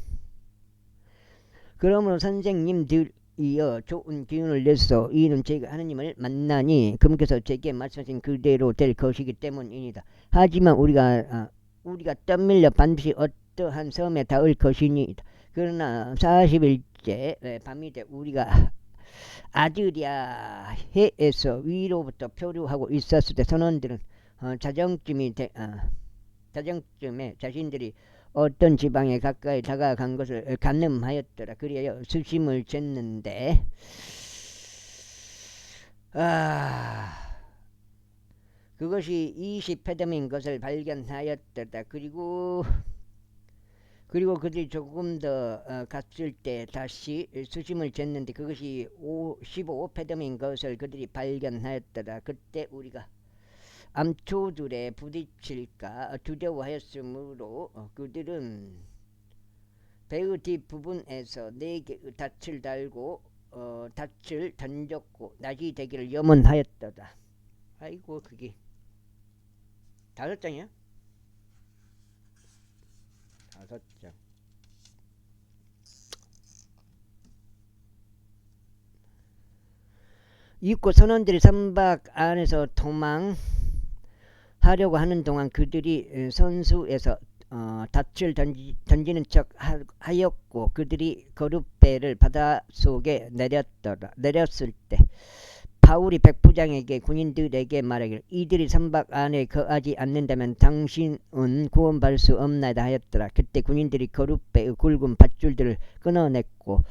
그러므로 선생님들이여 좋은 기운을 내서 이는 제가 하나님을 만나니 그분께서 제게 말씀하신 그대로 될 것이기 때문이니다. 하지만 우리가 떠밀려 반드시 어떠한 섬에 닿을 것이니이다. 그러나 40일째 밤이 돼 우리가 아드리아 해에서 위로부터 표류하고 있었을 때 선원들은 자정쯤에 자신들이 어떤 지방에 가까이 다가간 것을 가늠하였더라. 그리하여 수심을 쟀는데 그것이 20페덤인 것을 발견하였더라. 그리고 그들이 조금 더 갔을 때 다시 수심을 쟀는데 그것이 15페덤인 것을 그들이 발견하였더라. 그때 우리가 암초들에 부딪힐까 두려워하였으므로 그들은 배의 뒷부분에서 4개의 닻을 달고 닻을 던졌고 낮이 되기를 염원하였더라. 아이고 그게 5장이야? 5장. 입고 선원들이 선박 안에서 도망하려고 하는 동안 그들이 선수에서 닻을 던지는 척 하였고 그들이 거룻배를 바닷속에 내렸을 때 바울이 백부장에게 군인들에게 말하기를 이들이 선박 안에 거하지 않는다면 당신은 구원받을 수 없나이다 하였더라. 그때 군인들이 거룻배의 굵은 밧줄들을 끊어냈고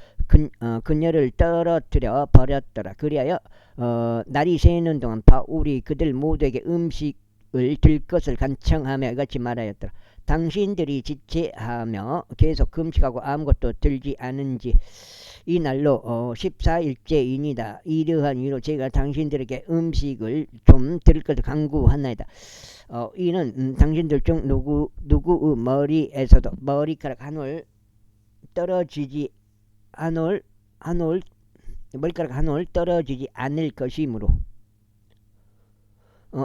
그녀를 떨어뜨려 버렸더라. 그리하여 날이 새는 동안 바울이 그들 모두에게 음식을 들 것을 간청하며 이같이 말하였더라. 당신들이 지체하며 계속 금식하고 아무것도 들지 않은지 이 날로 14일째이니다. 이러한 이유로 제가 당신들에게 음식을 좀 드릴 것을 간구하나이다. 이는 당신들 중 누구의 머리에서도 머리카락 한 올 떨어지지 머리카락 한 올 떨어지지 않을 것이므로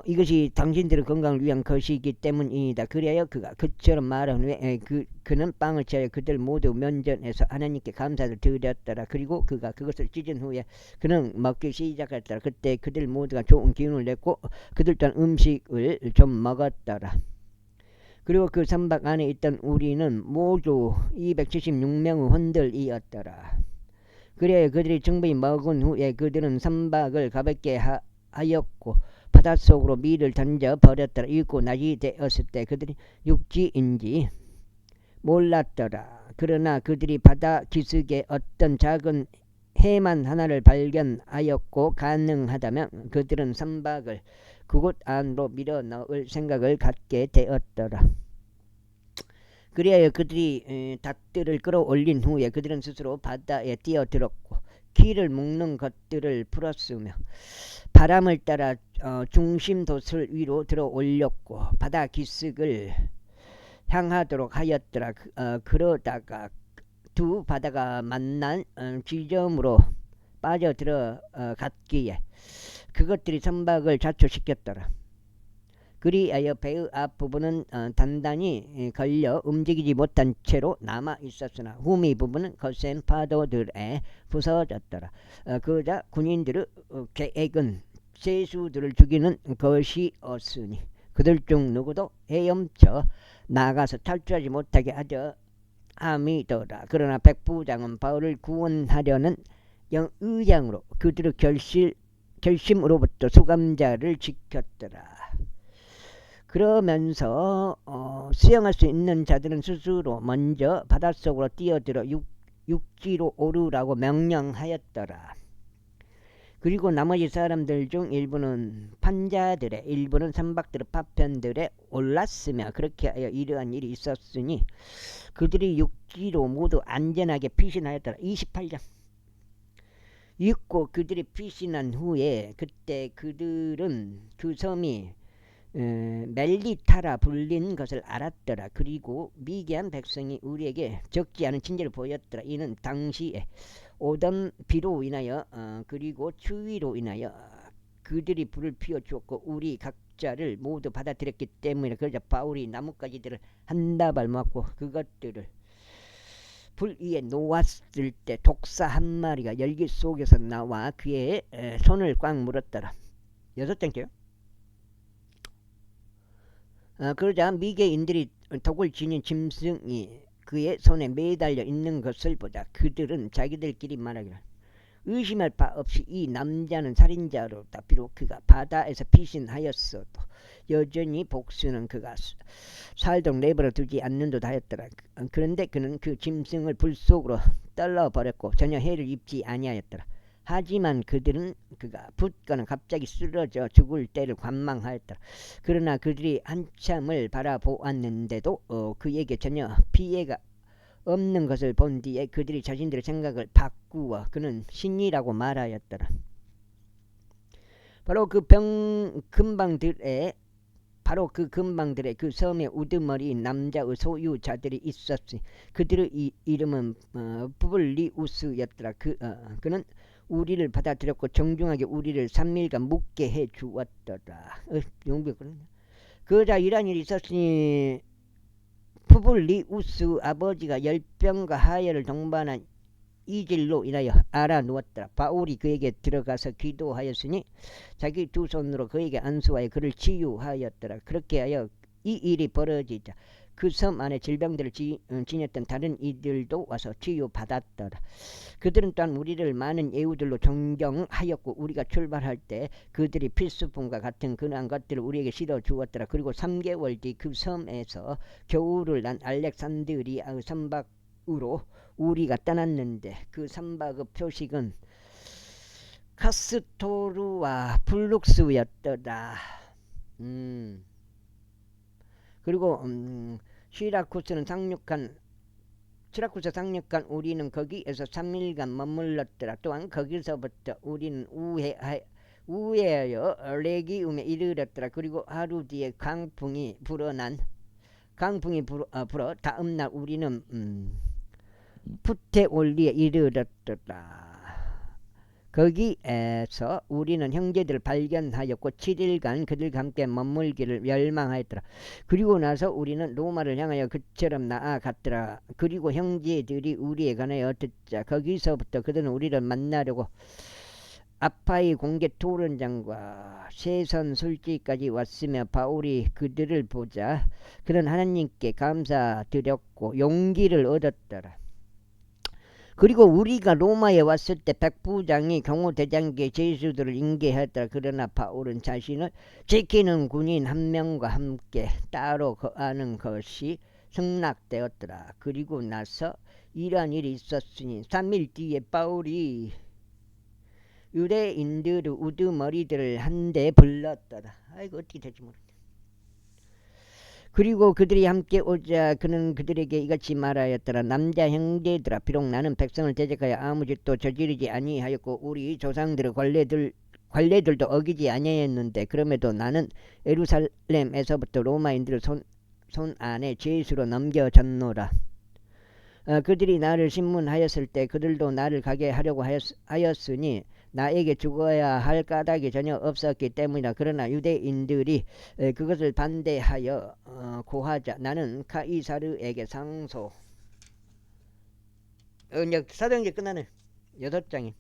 이것이 당신들의 건강을 위한 것이기 때문이다. 그리하여 그가 그처럼 말한 후에 그는 빵을 취하여 그들 모두 면전에서 하나님께 감사를 드렸더라. 그리고 그가 그것을 찢은 후에 그는 먹기 시작했더라. 그때 그들 모두가 좋은 기운을 냈고 그들 또한 음식을 좀 먹었더라. 그리고 그 선박 안에 있던 우리는 모두 276명의 혼들이었더라. 그리하여 그들이 충분히 먹은 후에 그들은 선박을 가볍게 하였고 바닷속으로 밀을 던져 버렸더라. 읽고 낮이 되었을 때 그들이 육지인지 몰랐더라. 그러나 그들이 바다 기슭에 어떤 작은 해만 하나를 발견하였고 가능하다면 그들은 선박을 그곳 안으로 밀어 넣을 생각을 갖게 되었더라. 그리하여 그들이 닷들을 끌어올린 후에 그들은 스스로 바다에 뛰어들었고 키를 묶는 것들을 풀었으며 바람을 따라 중심도슬 위로 들어 올렸고 바다 기슭을 향하도록 하였더라. 그러다가 두 바다가 만난 지점으로 빠져들어 갔기에 그것들이 선박을 자초시켰더라. 그리하여 배의 앞부분은 단단히 걸려 움직이지 못한 채로 남아 있었으나 후미 부분은 거센 파도들에 부서졌더라. 그러자 군인들의 계획은 죄수들을 죽이는 것이었으니 그들 중 누구도 헤엄쳐 나가서 탈출하지 못하게 하려 함이더라. 그러나 백부장은 바울을 구원하려는 의향으로 그들의 결심으로부터 수감자를 지켰더라. 그러면서 수영할 수 있는 자들은 스스로 먼저 바닷속으로 뛰어들어 육지로 오르라고 명령하였더라. 그리고 나머지 사람들 중 일부는 판자들의 일부는 선박들의 파편들에 올랐으며 그렇게 하여 이러한 일이 있었으니 그들이 육지로 모두 안전하게 피신하였더라. 28장. 읽고 그들이 피신한 후에 그때 그들은 그 섬이 멜리타라 불린 것을 알았더라. 그리고 미개한 백성이 우리에게 적지 않은 친절을 보였더라. 이는 당시에 오던 비로 인하여 그리고 추위로 인하여 그들이 불을 피워 주었고 우리 각자를 모두 받아들였기 때문에 그러자 바울이 나뭇가지들을 한 다발 모았고 그것들을 불 위에 놓았을 때 독사 한 마리가 열기 속에서 나와 그의 손을 꽉 물었더라. 6장째요. 그러자 미개인들이 독을 지닌 짐승이 그의 손에 매달려 있는 것을 보자 그들은 자기들끼리 말하기를 의심할 바 없이 이 남자는 살인자로다. 비록 그가 바다에서 피신하였어도 여전히 복수는 그가 살도록 내버려 두지 않는 듯 하였더라. 그런데 그는 그 짐승을 불 속으로 떨어버렸고 전혀 해를 입지 아니하였더라. 하지만 그들은 그가 붙거나 갑자기 쓰러져 죽을 때를 관망하였더라. 그러나 그들이 한참을 바라보았는데도 그에게 전혀 피해가 없는 것을 본 뒤에 그들이 자신들의 생각을 바꾸어 그는 신이라고 말하였더라. 바로 그 근방들의 그 섬에 우두머리 남자의 소유자들이 있었으니 그들의 이름은 부블리우스였더라. 그는 우리를 받아들였고 정중하게 우리를 3일간 묵게 해 주었더라. 그러자 이런 일이 있었으니 푸블리우스 아버지가 열병과 하혈을 동반한 이질로 인하여 알아누웠더라. 바울이 그에게 들어가서 기도하였으니 자기 두 손으로 그에게 안수하여 그를 치유하였더라. 그렇게 하여 이 일이 벌어지자 그 섬 안에 질병들을 지녔던 다른 이들도 와서 치유받았더라. 그들은 또한 우리를 많은 예우들로 존경하였고 우리가 출발할 때 그들이 필수품과 같은 근한 것들을 우리에게 실어 주었더라. 그리고 3개월 뒤 그 섬에서 겨울을 난 알렉산드리아의 선박으로 우리가 떠났는데 그 선박의 표식은 카스토르와 블룩스였더라. 그리고 시라쿠스 상륙한 우리는 거기에서 3일간 머물렀더라. 또한 거기서부터 우리는 우회하여 레기움에 이르렀더라. 그리고 하루 뒤에 강풍이 불어 다음날 우리는 푸테올리에 이르렀더라. 거기에서 우리는 형제들을 발견하였고 7일간 그들과 함께 머물기를 멸망하였더라. 그리고 나서 우리는 로마를 향하여 그처럼 나아갔더라. 그리고 형제들이 우리에 관하여 듣자 거기서부터 그들은 우리를 만나려고 아파이 공개 토론장과 세선 술집까지 왔으며 바울이 그들을 보자 그는 하나님께 감사드렸고 용기를 얻었더라. 그리고 우리가 로마에 왔을 때 백부장이 경호대장에게 제수들을 인계했더라. 그러나 바울은 자신을 지키는 군인 한 명과 함께 따로 거하는 것이 승낙되었더라. 그리고 나서 이러한 일이 있었으니 3일 뒤에 바울이 유대인들의 우두머리들을 한데 불렀더라. 아이고 어떻게 될지 모르겠네. 그리고 그들이 함께 오자 그는 그들에게 이같이 말하였더라. 남자 형제들아, 비록 나는 백성을 대적하여 아무 짓도 저지르지 아니하였고 우리 조상들의 관례들도 어기지 아니하였는데 그럼에도 나는 예루살렘에서부터 로마인들의 손 안에 죄수로 넘겨졌노라. 그들이 나를 신문하였을 때 그들도 나를 가게 하려고 하였으니 나에게 죽어야 할 까닭이 전혀 없었기 때문이다. 그러나 유대인들이 그것을 반대하여 고하자 나는 카이사르에게 상소. 이제 사도행전 끝나네. 6장이.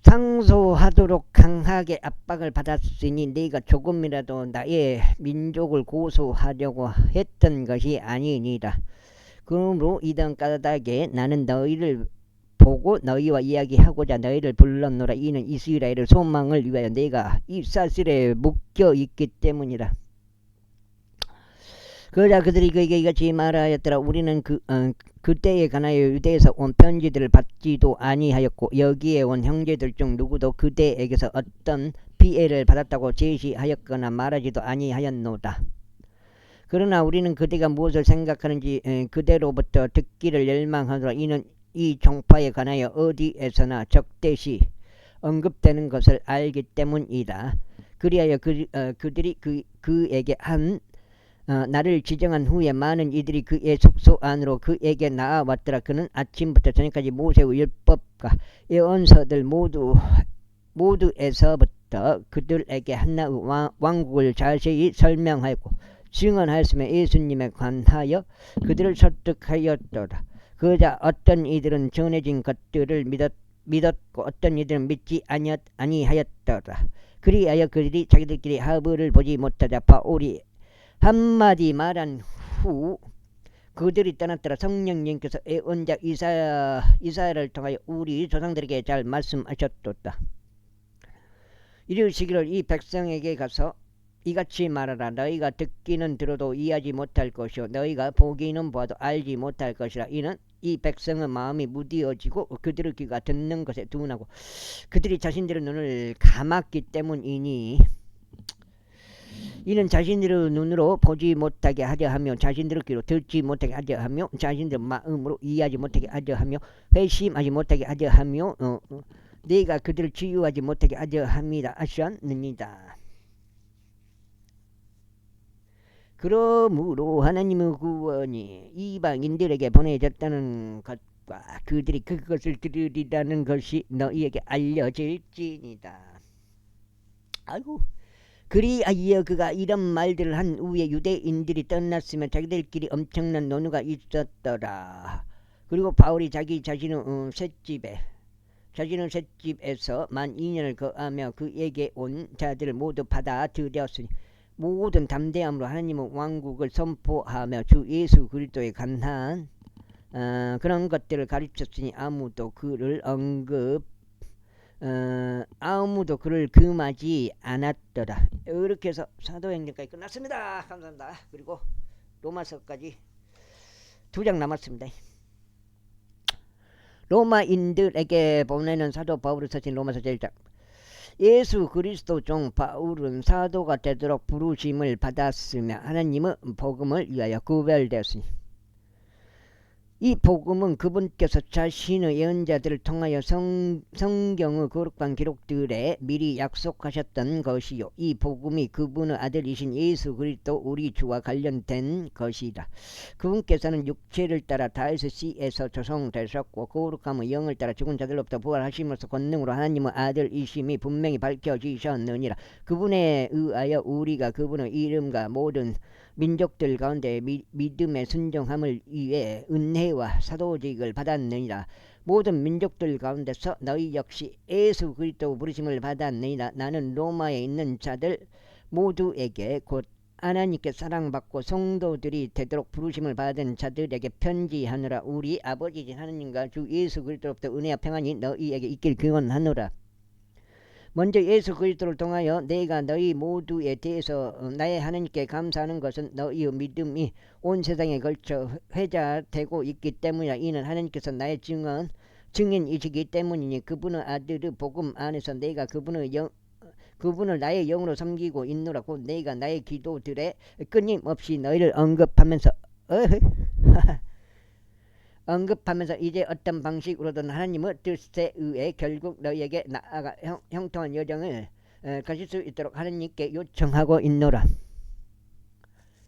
상소하도록 강하게 압박을 받았으니 네가 조금이라도 나의 민족을 고소하려고 했던 것이 아니니라. 그러므로 이런 까닭에 나는 너희를 보고 너희와 이야기하고자 너희를 불렀노라. 이는 이스라엘의 소망을 위하여 내가 이 사슬에 묶여 있기 때문이라. 그러자 그들이 그에게 이같이 말하였더라. 우리는 그때에 관하여 유대에서 온 편지들을 받지도 아니하였고 여기에 온 형제들 중 누구도 그대에게서 어떤 피해를 받았다고 제시하였거나 말하지도 아니하였노다. 그러나 우리는 그대가 무엇을 생각하는지 그대로부터 듣기를 열망하노라. 이는 이 종파에 관하여 어디에서나 적대시 언급되는 것을 알기 때문이다. 그리하여 그들이 그에게 나를 지정한 후에 많은 이들이 그의 숙소 안으로 그에게 나아왔더라. 그는 아침부터 저녁까지 모세의 율법과 예언서들 모두에서부터 그들에게 한나의 왕국을 자세히 설명하였고 증언하였으며 예수님에 관하여 그들을 설득하였더라. 그러자 어떤 이들은 전해진 것들을 믿었고 어떤 이들은 믿지 아니하였더라. 그리하여 그들이 자기들끼리 합의를 보지 못하자 바울이 한마디 말한 후 그들이 떠났더라. 성령님께서 예언자 이사야를 통하여 우리 조상들에게 잘 말씀하셨도다. 이르시기를 이 백성에게 가서 이같이 말하라. 너희가 듣기는 들어도 이해하지 못할 것이요 너희가 보기는 보아도 알지 못할 것이라. 이는 이 백성의 마음이 무디어지고 그들의 귀가 듣는 것에 둔하고 그들이 자신들의 눈을 감았기 때문이니 이는 자신들의 눈으로 보지 못하게 하려 하며 자신들의 귀로 듣지 못하게 하려 하며 자신들의 마음으로 이해하지 못하게 하려 하며 회심하지 못하게 하려 하며 내가 그들을 치유하지 못하게 하려 함이라 하셨느니라. 그러므로 하나님의 구원이 이방인들에게 보내졌다는 것과 그들이 그것을 들으리라는 것이 너희에게 알려질지니라. 아이고. 그리하여 그가 이런 말들을 한 후에 유대인들이 떠났으며 자기들끼리 엄청난 논의가 있었더라. 그리고 바울이 자신의 셋집에서 만 2년을 거하며 그에게 온 자들을 모두 받아들였으니 모든 담대함으로 하나님의 왕국을 선포하며 주 예수 그리스도의 간한 그런 것들을 가르쳤으니 아무도 그를 금하지 않았더라. 이렇게 해서 사도행전까지 끝났습니다. 감사합니다. 그리고 로마서까지 2장 남았습니다. 로마인들에게 보내는 사도 바울이 쓰신 로마서 1장. 예수 그리스도 종 바울은 사도가 되도록 부르심을 받았으며 하나님의 복음을 위하여 구별되었으니 이 복음은 그분께서 자신의 예언자들을 통하여 성경의 거룩한 기록들에 미리 약속하셨던 것이요 이 복음이 그분의 아들이신 예수 그리스도 우리 주와 관련된 것이다. 그분께서는 육체를 따라 다윗의 씨에서 조성되셨고 거룩함의 영을 따라 죽은 자들로부터 부활하심으로써 권능으로 하나님의 아들이심이 분명히 밝혀지셨느니라. 그분에 의하여 우리가 그분의 이름과 모든 민족들 가운데 믿음의 순종함을 위해 은혜와 사도직을 받았느니라. 모든 민족들 가운데서 너희 역시 예수 그리스도 부르심을 받았느니라. 나는 로마에 있는 자들 모두에게 곧 하나님께 사랑받고 성도들이 되도록 부르심을 받은 자들에게 편지하노라. 우리 아버지신 하나님과 주 예수 그리스도로부터 은혜와 평안이 너희에게 있길 기원하노라. 먼저 예수 그리스도를 통하여 내가 너희 모두에 대해서 나의 하나님께 감사하는 것은 너희의 믿음이 온 세상에 걸쳐 회자되고 있기 때문이라. 이는 하나님께서 나의 증인이시기 때문이니 그분의 아들의 복음 안에서 내가 그분을 나의 영으로 섬기고 있노라고. 내가 나의 기도들에 끊임없이 너희를 언급하면서 이제 어떤 방식으로든 하나님의 뜻에 의해 결국 너희에게 나아가 형통한 여정을 가실 수 있도록 하나님께 요청하고 있노라.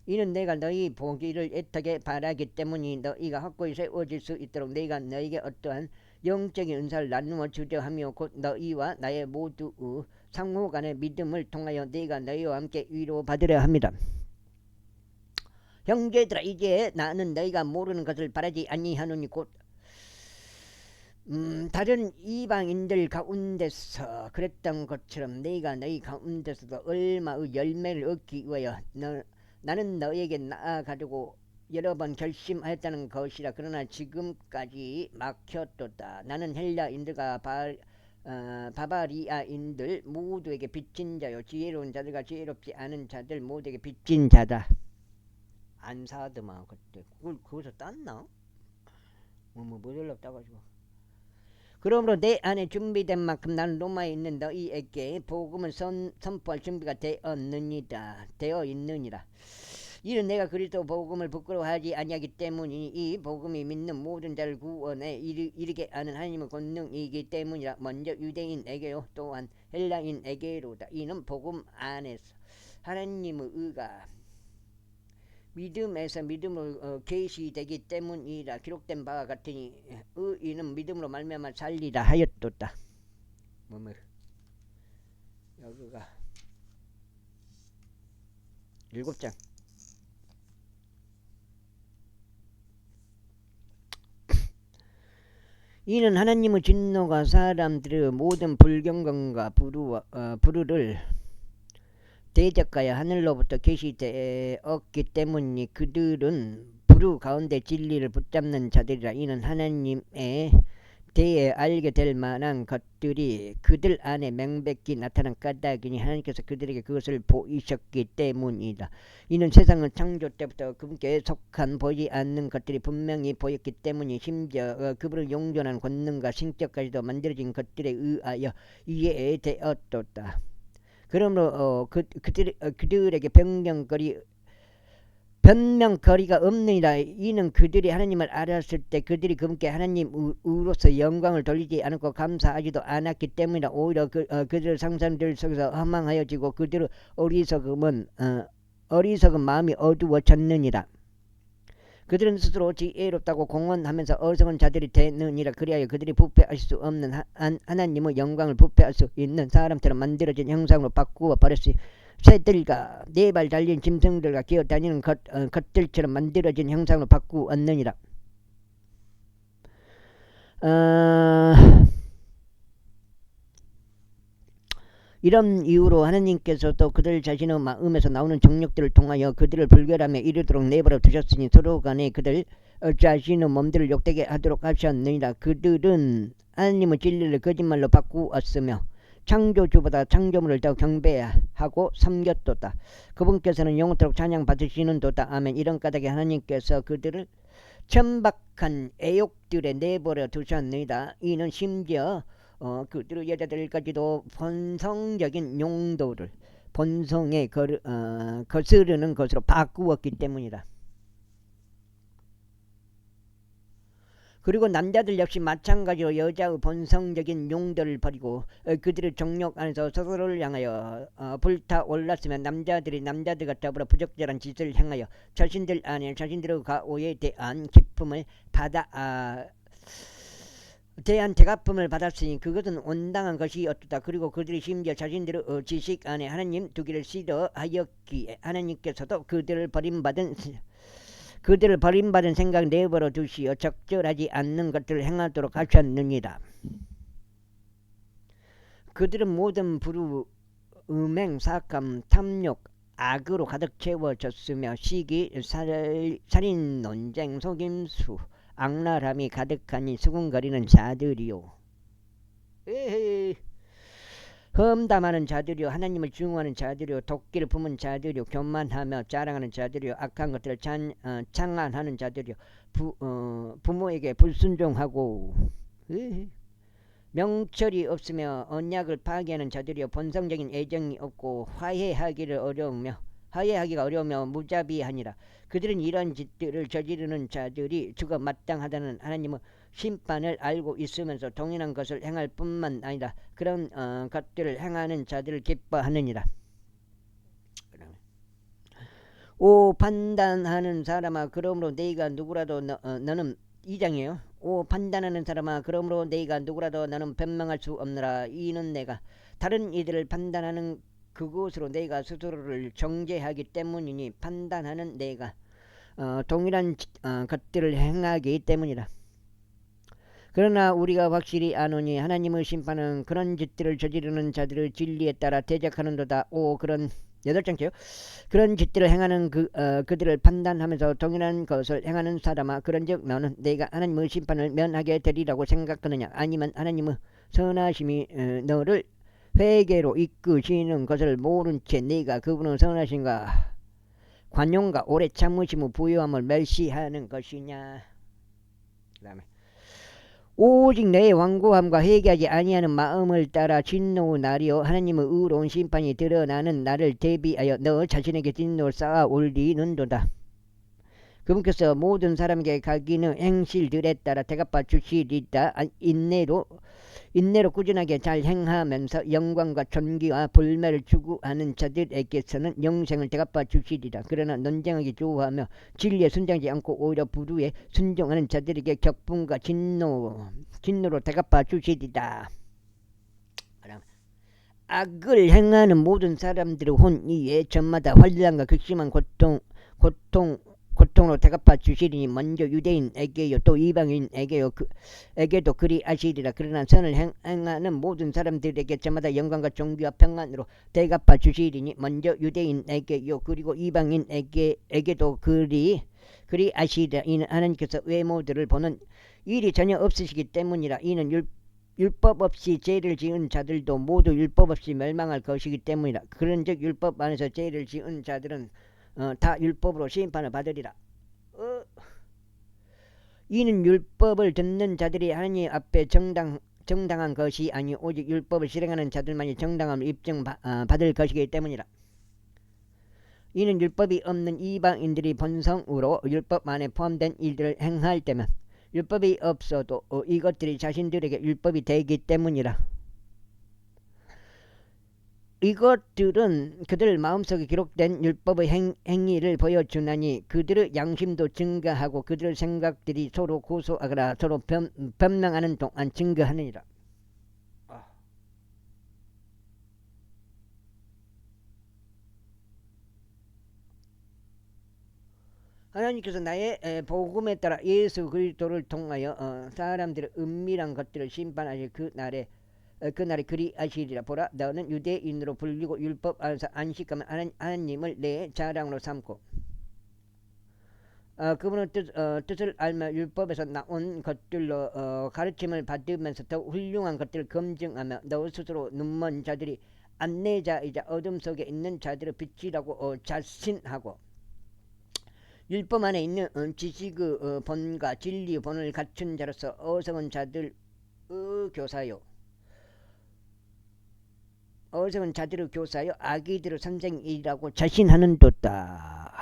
이는 내가 너희 보기를 애타게 바라기 때문이 너희가 확고히 세워질 수 있도록 내가 너희에게 어떠한 영적인 은사를 나누어 주려 하며 곧 너희와 나의 모두의 상호간의 믿음을 통하여 내가 너희와 함께 위로받으려 합니다. 형제들아 이제 나는 너희가 모르는 것을 바라지 아니하노니 곧 다른 이방인들 가운데서 그랬던 것처럼 내가 너희 가운데서도 얼마의 열매를 얻기 위하여 나는 너희에게 나아가려고 여러 번 결심하였다는 것이라. 그러나 지금까지 막혔도다. 나는 헬라인들과 바바리아인들 모두에게 빚진 자요 지혜로운 자들과 지혜롭지 않은 자들 모두에게 빚진 자다. 안 사더만 그때 그걸 거기서 땄나? 뭐 모델로 따가지고. 그러므로 내 안에 준비된 만큼 나는 로마에 있는 너희에게 복음을 선포할 준비가 되어 있느니라. 이는 내가 그리스도 복음을 부끄러워하지 아니하기 때문이니 이 복음이 믿는 모든 자를 구원에 이르게 하는 하나님의 권능이기 때문이라. 먼저 유대인에게요 또한 헬라인에게로다. 이는 복음 안에서 하나님의 의가 믿음에서 믿음으로 계시되기 때문이라. 기록된 바와 같으니 의인은 믿음으로 말미암아 살리라 하였도다. 여기가 7장. 이는 하나님의 진노가 사람들의 모든 불경건과 불의를 대적하여 하늘로부터 계시되었기 때문이 그들은 불우 가운데 진리를 붙잡는 자들이라. 이는 하나님의 대해 알게 될 만한 것들이 그들 안에 명백히 나타난 까닭이니 하나님께서 그들에게 그것을 보이셨기 때문이다. 이는 세상은 창조 때부터 그분께 속한 보이지 않는 것들이 분명히 보였기 때문이 심지어 그분을 용존한 권능과 신격까지도 만들어진 것들에 의하여 이해되었도다. 그러므로 그들에게 변명거리가 없느니라. 이는 그들이 하나님을 알았을 때 그들이 그분께 하나님으로서 영광을 돌리지 않고 감사하지도 않았기 때문이라. 오히려 그들 상상들 속에서 허망하여지고 그들의 어리석은 마음이 어두워졌느니라. 그들은 스스로 지혜롭다고 공언하면서 어리석은 자들이 되느니라. 그리하여 그들이 부패할 수 없는 하나님의 영광을 부패할 수 있는 사람처럼 만들어진 형상으로 바꾸어 버렸으니 새들과 네 발 달린 짐승들과 기어다니는 것들처럼 만들어진 형상으로 바꾸었느니라. 이런 이유로 하나님께서도 그들 자신의 마음에서 나오는 정욕들을 통하여 그들을 불결함에 이르도록 내버려 두셨으니 서로 간에 그들 자신의 몸들을 욕되게 하도록 하셨느니라. 그들은 하나님의 진리를 거짓말로 바꾸었으며 창조주보다 창조물을 더 경배하고 섬겼도다. 그분께서는 영원토록 찬양 받으시는도다. 아멘. 이런 까닭에 하나님께서 그들을 천박한 애욕들에 내버려 두셨느니라. 이는 심지어 그들의 여자들까지도 본성적인 용도를 본성에 거스르는 것으로 바꾸었기 때문이다. 그리고 남자들 역시 마찬가지로 여자의 본성적인 용도를 버리고 그들의 정욕 안에서 서로를 향하여 불타올랐으면 남자들이 남자들과 더불어 부적절한 짓을 행하여 자신들 안에 자신들의 가오에 대한 대가품을 받았으니 그것은 온당한 것이었다. 그리고 그들이 심지어 자신들의 지식 안에 하나님 두기를 싫어하였기에 하나님께서도 그들을 버림받은 생각 내버려 두시어 적절하지 않는 것들을 행하도록 하셨느니라. 그들은 모든 불우, 음행, 사감, 탐욕, 악으로 가득 채워졌으며 시기, 살인, 논쟁, 속임수, 악랄함이 가득하니 수군거리는 자들이요. 험담하는 자들이요, 하나님을 증오하는 자들이요, 도끼를 품은 자들이요, 교만하며 자랑하는 자들이요, 악한 것들을 창안하는 자들이요, 부모에게 불순종하고 명철이 없으며 언약을 파괴하는 자들이요, 본성적인 애정이 없고 화해하기가 어려우며 무자비하니라. 그들은 이런 짓들을 저지르는 자들이 주가 마땅하다는 하나님의 심판을 알고 있으면서 동일한 것을 행할 뿐만 아니라 그런 것들을 행하는 자들을 기뻐하느니라. 오 판단하는 사람아, 그러므로 너희가 누구라도 너는 2장이에요. 오 판단하는 사람아, 그러므로 너희가 누구라도 너는 변명할 수 없느라. 이는 내가 다른 이들을 판단하는 그곳으로 너희가 스스로를 정죄하기 때문이니 판단하는 너희가 동일한 것들을 행하기 때문이다. 그러나 우리가 확실히 아노니 하나님의 심판은 그런 짓들을 저지르는 자들의 진리에 따라 대적하는도다. 그런 8장째요. 그런 짓들을 행하는 그들을 판단하면서 동일한 것을 행하는 사람아, 그런즉 너는 내가 하나님의 심판을 면하게 되리라고 생각하느냐? 아니면 하나님의 선하심이 너를 회개로 이끄시는 것을 모른 채 네가 그분의 선하심과 관용과 오래 참으심의 부요함을 멸시하는 것이냐? 그다음에 오직 너의 완고함과 회개하지 아니하는 마음을 따라 진노의 날이요 하나님의 의로운 심판이 드러나는 날을 대비하여 너 자신에게 진노를 쌓아 올리는도다. 그분께서 모든 사람에게 각인의 행실들에 따라 대갚아 주시리다. 인내로 꾸준하게 잘 행하면서 영광과 존귀와 불멸을 추구하는 자들에게서는 영생을 대갚아 주시리라. 그러나 논쟁하기 좋아하며 진리에 순종하지 않고 오히려 불의에 순종하는 자들에게 격분과 진노로 대갚아 주시리라. 악을 행하는 모든 사람들의 혼 위에 저마다 환난과 극심한 고통 고통으로 대갚아 주시리니 먼저 유대인에게요 또 이방인에게요 에게도 그리 아시리라. 그러나 선을 행하는 모든 사람들에게 저마다 영광과 존귀와 평안으로 대갚아 주시리니 먼저 유대인에게요 그리고 이방인에게도 그리 아시리라. 이는 하나님께서 외모들을 보는 일이 전혀 없으시기 때문이라. 이는 율법 없이 죄를 지은 자들도 모두 율법 없이 멸망할 것이기 때문이라. 그런즉 율법 안에서 죄를 지은 자들은 다 율법으로 심판을 받으리라. 이는 율법을 듣는 자들이 하나님 앞에 정당한 것이 아니 오직 율법을 실행하는 자들만이 정당함을 입증받을 것이기 때문이라. 이는 율법이 없는 이방인들이 본성으로 율법 안에 포함된 일들을 행할 때면 율법이 없어도 이것들이 자신들에게 율법이 되기 때문이라. 이것들은 그들 마음속에 기록된 율법의 행위를 보여주나니 그들의 양심도 증거하고 그들의 생각들이 서로 고소하거나 서로 변명하는 동안 증거하느니라. 하나님께서 나의 복음에 따라 예수 그리스도를 통하여 사람들의 은밀한 것들을 심판하실 그날에 그리 아시리라. 보라, 너는 유대인으로 불리고 율법 안에서 안식하면 하나님을 내 자랑으로 삼고 그분의 뜻을 알며 율법에서 나온 것들로 가르침을 받으면서 더 훌륭한 것들을 검증하며 너 스스로 눈먼 자들이 안내자이자 어둠 속에 있는 자들의 빛이라고 자신하고 율법 안에 있는 지식의 본과 진리의 본을 갖춘 자로서 어리석은 자들의 교사요 아기들의 선생이라고 자신하는 듯다.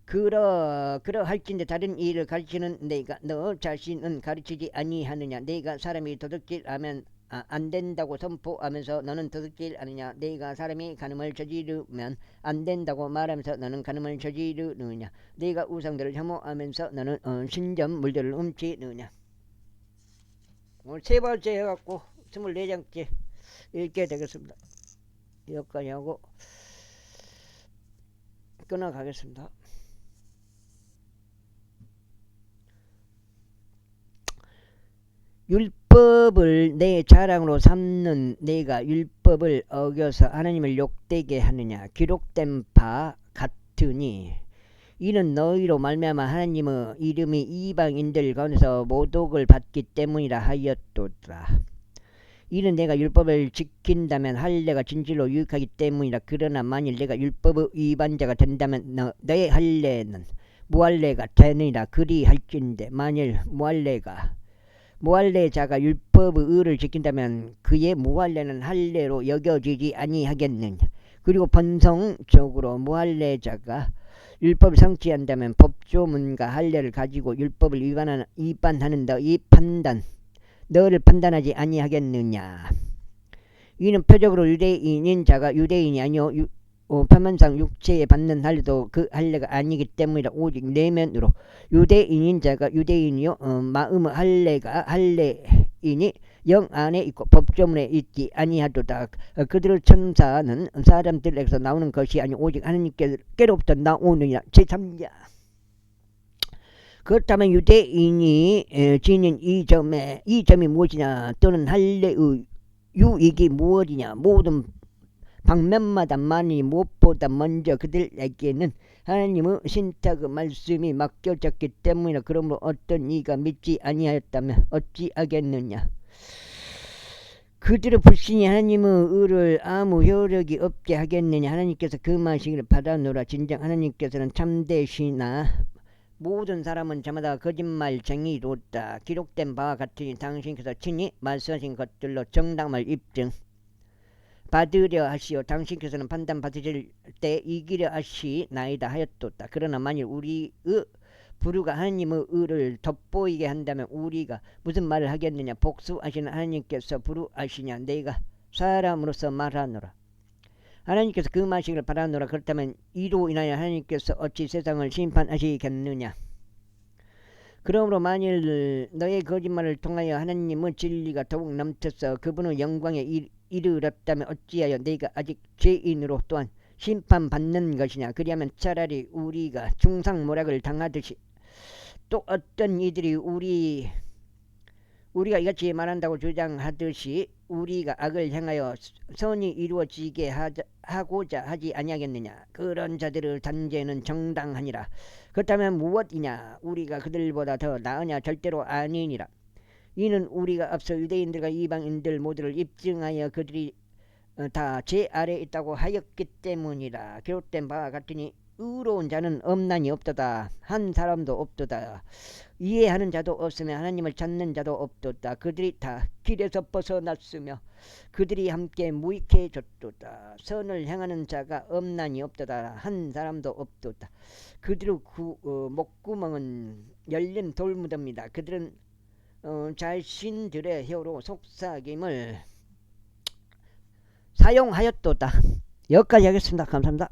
그러할진대 다른 일을 가르치는 내가 너 자신은 가르치지 아니하느냐. 내가 사람이 도둑질하면 안 된다고 선포하면서 너는 도둑질 하느냐. 내가 사람이 간음을 저지르면 안 된다고 말하면서 너는 간음을 저지르느냐. 내가 우상들을 혐오하면서 너는 신전물들을 훔치느냐. 오늘 세 번째 해갖고 24장째 읽게 되겠습니다. 여기까지 하고 끊어가겠습니다. 율법을 내 자랑으로 삼는 내가 율법을 어겨서 하나님을 욕되게 하느냐. 기록된 바 같으니 이는 너희로 말미암아 하나님의 이름이 이방인들 가운데서 모독을 받기 때문이라 하였도다. 이는 내가 율법을 지킨다면 할례가 진실로 유익하기 때문이라. 그러나 만일 내가 율법의 위반자가 된다면 너의 할례는 무할례가 되느니라. 그리할진대 만일 무할례자가 율법의 의를 지킨다면 그의 무할례는 할례로 여겨지지 아니하겠느냐. 그리고 본성적으로 무할례자가 율법을 성취한다면 법조문과 할례를 가지고 율법을 위반하는 너희 너를 판단하지 아니하겠느냐. 이는 표적으로 유대인인 자가 유대인이 아니요 표면상 육체에 받는 할례도 그 할례가 아니기 때문이라. 오직 내면으로 유대인인 자가 유대인이요 마음의 할례가 할례이니 영 안에 있고 법조문에 있지 아니하도다. 그들의 천사는 사람들에게서 나오는 것이 아니 오직 하나님께로부터 나오느니라. 제3자. 그렇다면 유대인이 지닌 이 점이 무엇이냐. 또는 할례의 유익이 무엇이냐. 모든 방면마다 많이 무엇보다 먼저 그들에게는 하나님의 신탁의 말씀이 맡겨졌기 때문이라. 그러므로 어떤 이가 믿지 아니하였다면 어찌하겠느냐. 그들의 불신이 하나님의 의를 아무 효력이 없게 하겠느냐. 하나님께서 금하시기를 받아노라. 진정 하나님께서는 참되시나 모든 사람은 저마다 거짓말쟁이로다. 기록된 바와 같으니 당신께서 친히 말씀하신 것들로 정당함을 입증 받으려 하시오. 당신께서는 판단 받으실 때 이기려 하시나이다 하였도다. 그러나 만일 우리의 부류가 하나님의 의를 돋보이게 한다면 우리가 무슨 말을 하겠느냐. 복수하시는 하나님께서 부류하시냐. 내가 사람으로서 말하노라. 하나님께서 금하시기를 바라노라. 그렇다면 이로 인하여 하나님께서 어찌 세상을 심판하시겠느냐. 그러므로 만일 너의 거짓말을 통하여 하나님의 진리가 더욱 넘쳐서 그분의 영광에 이르렀다면 어찌하여 네가 아직 죄인으로 또한 심판받는 것이냐. 그리하면 차라리 우리가 중상모략을 당하듯이 또 어떤 이들이 우리가 이같이 말한다고 주장하듯이 우리가 악을 향하여 선이 이루어지게 하고자 하지 아니하겠느냐. 그런 자들을 단죄는 정당하니라. 그렇다면 무엇이냐. 우리가 그들보다 더 나으냐. 절대로 아니니라. 이는 우리가 앞서 유대인들과 이방인들 모두를 입증하여 그들이 다 제 아래에 있다고 하였기 때문이라. 기록된 바와 같으니 의로운 자는 없나니 없도다. 한 사람도 없도다. 이해하는 자도 없으며 하나님을 찾는 자도 없도다. 그들이 다 길에서 벗어났으며 그들이 함께 무익해졌도다. 선을 행하는 자가 없나니 없도다. 한 사람도 없도다. 그들의 목구멍은 열린 돌무더입니다. 그들은 자신들의 혀로 속삭임을 사용하였도다. 여기까지 하겠습니다. 감사합니다.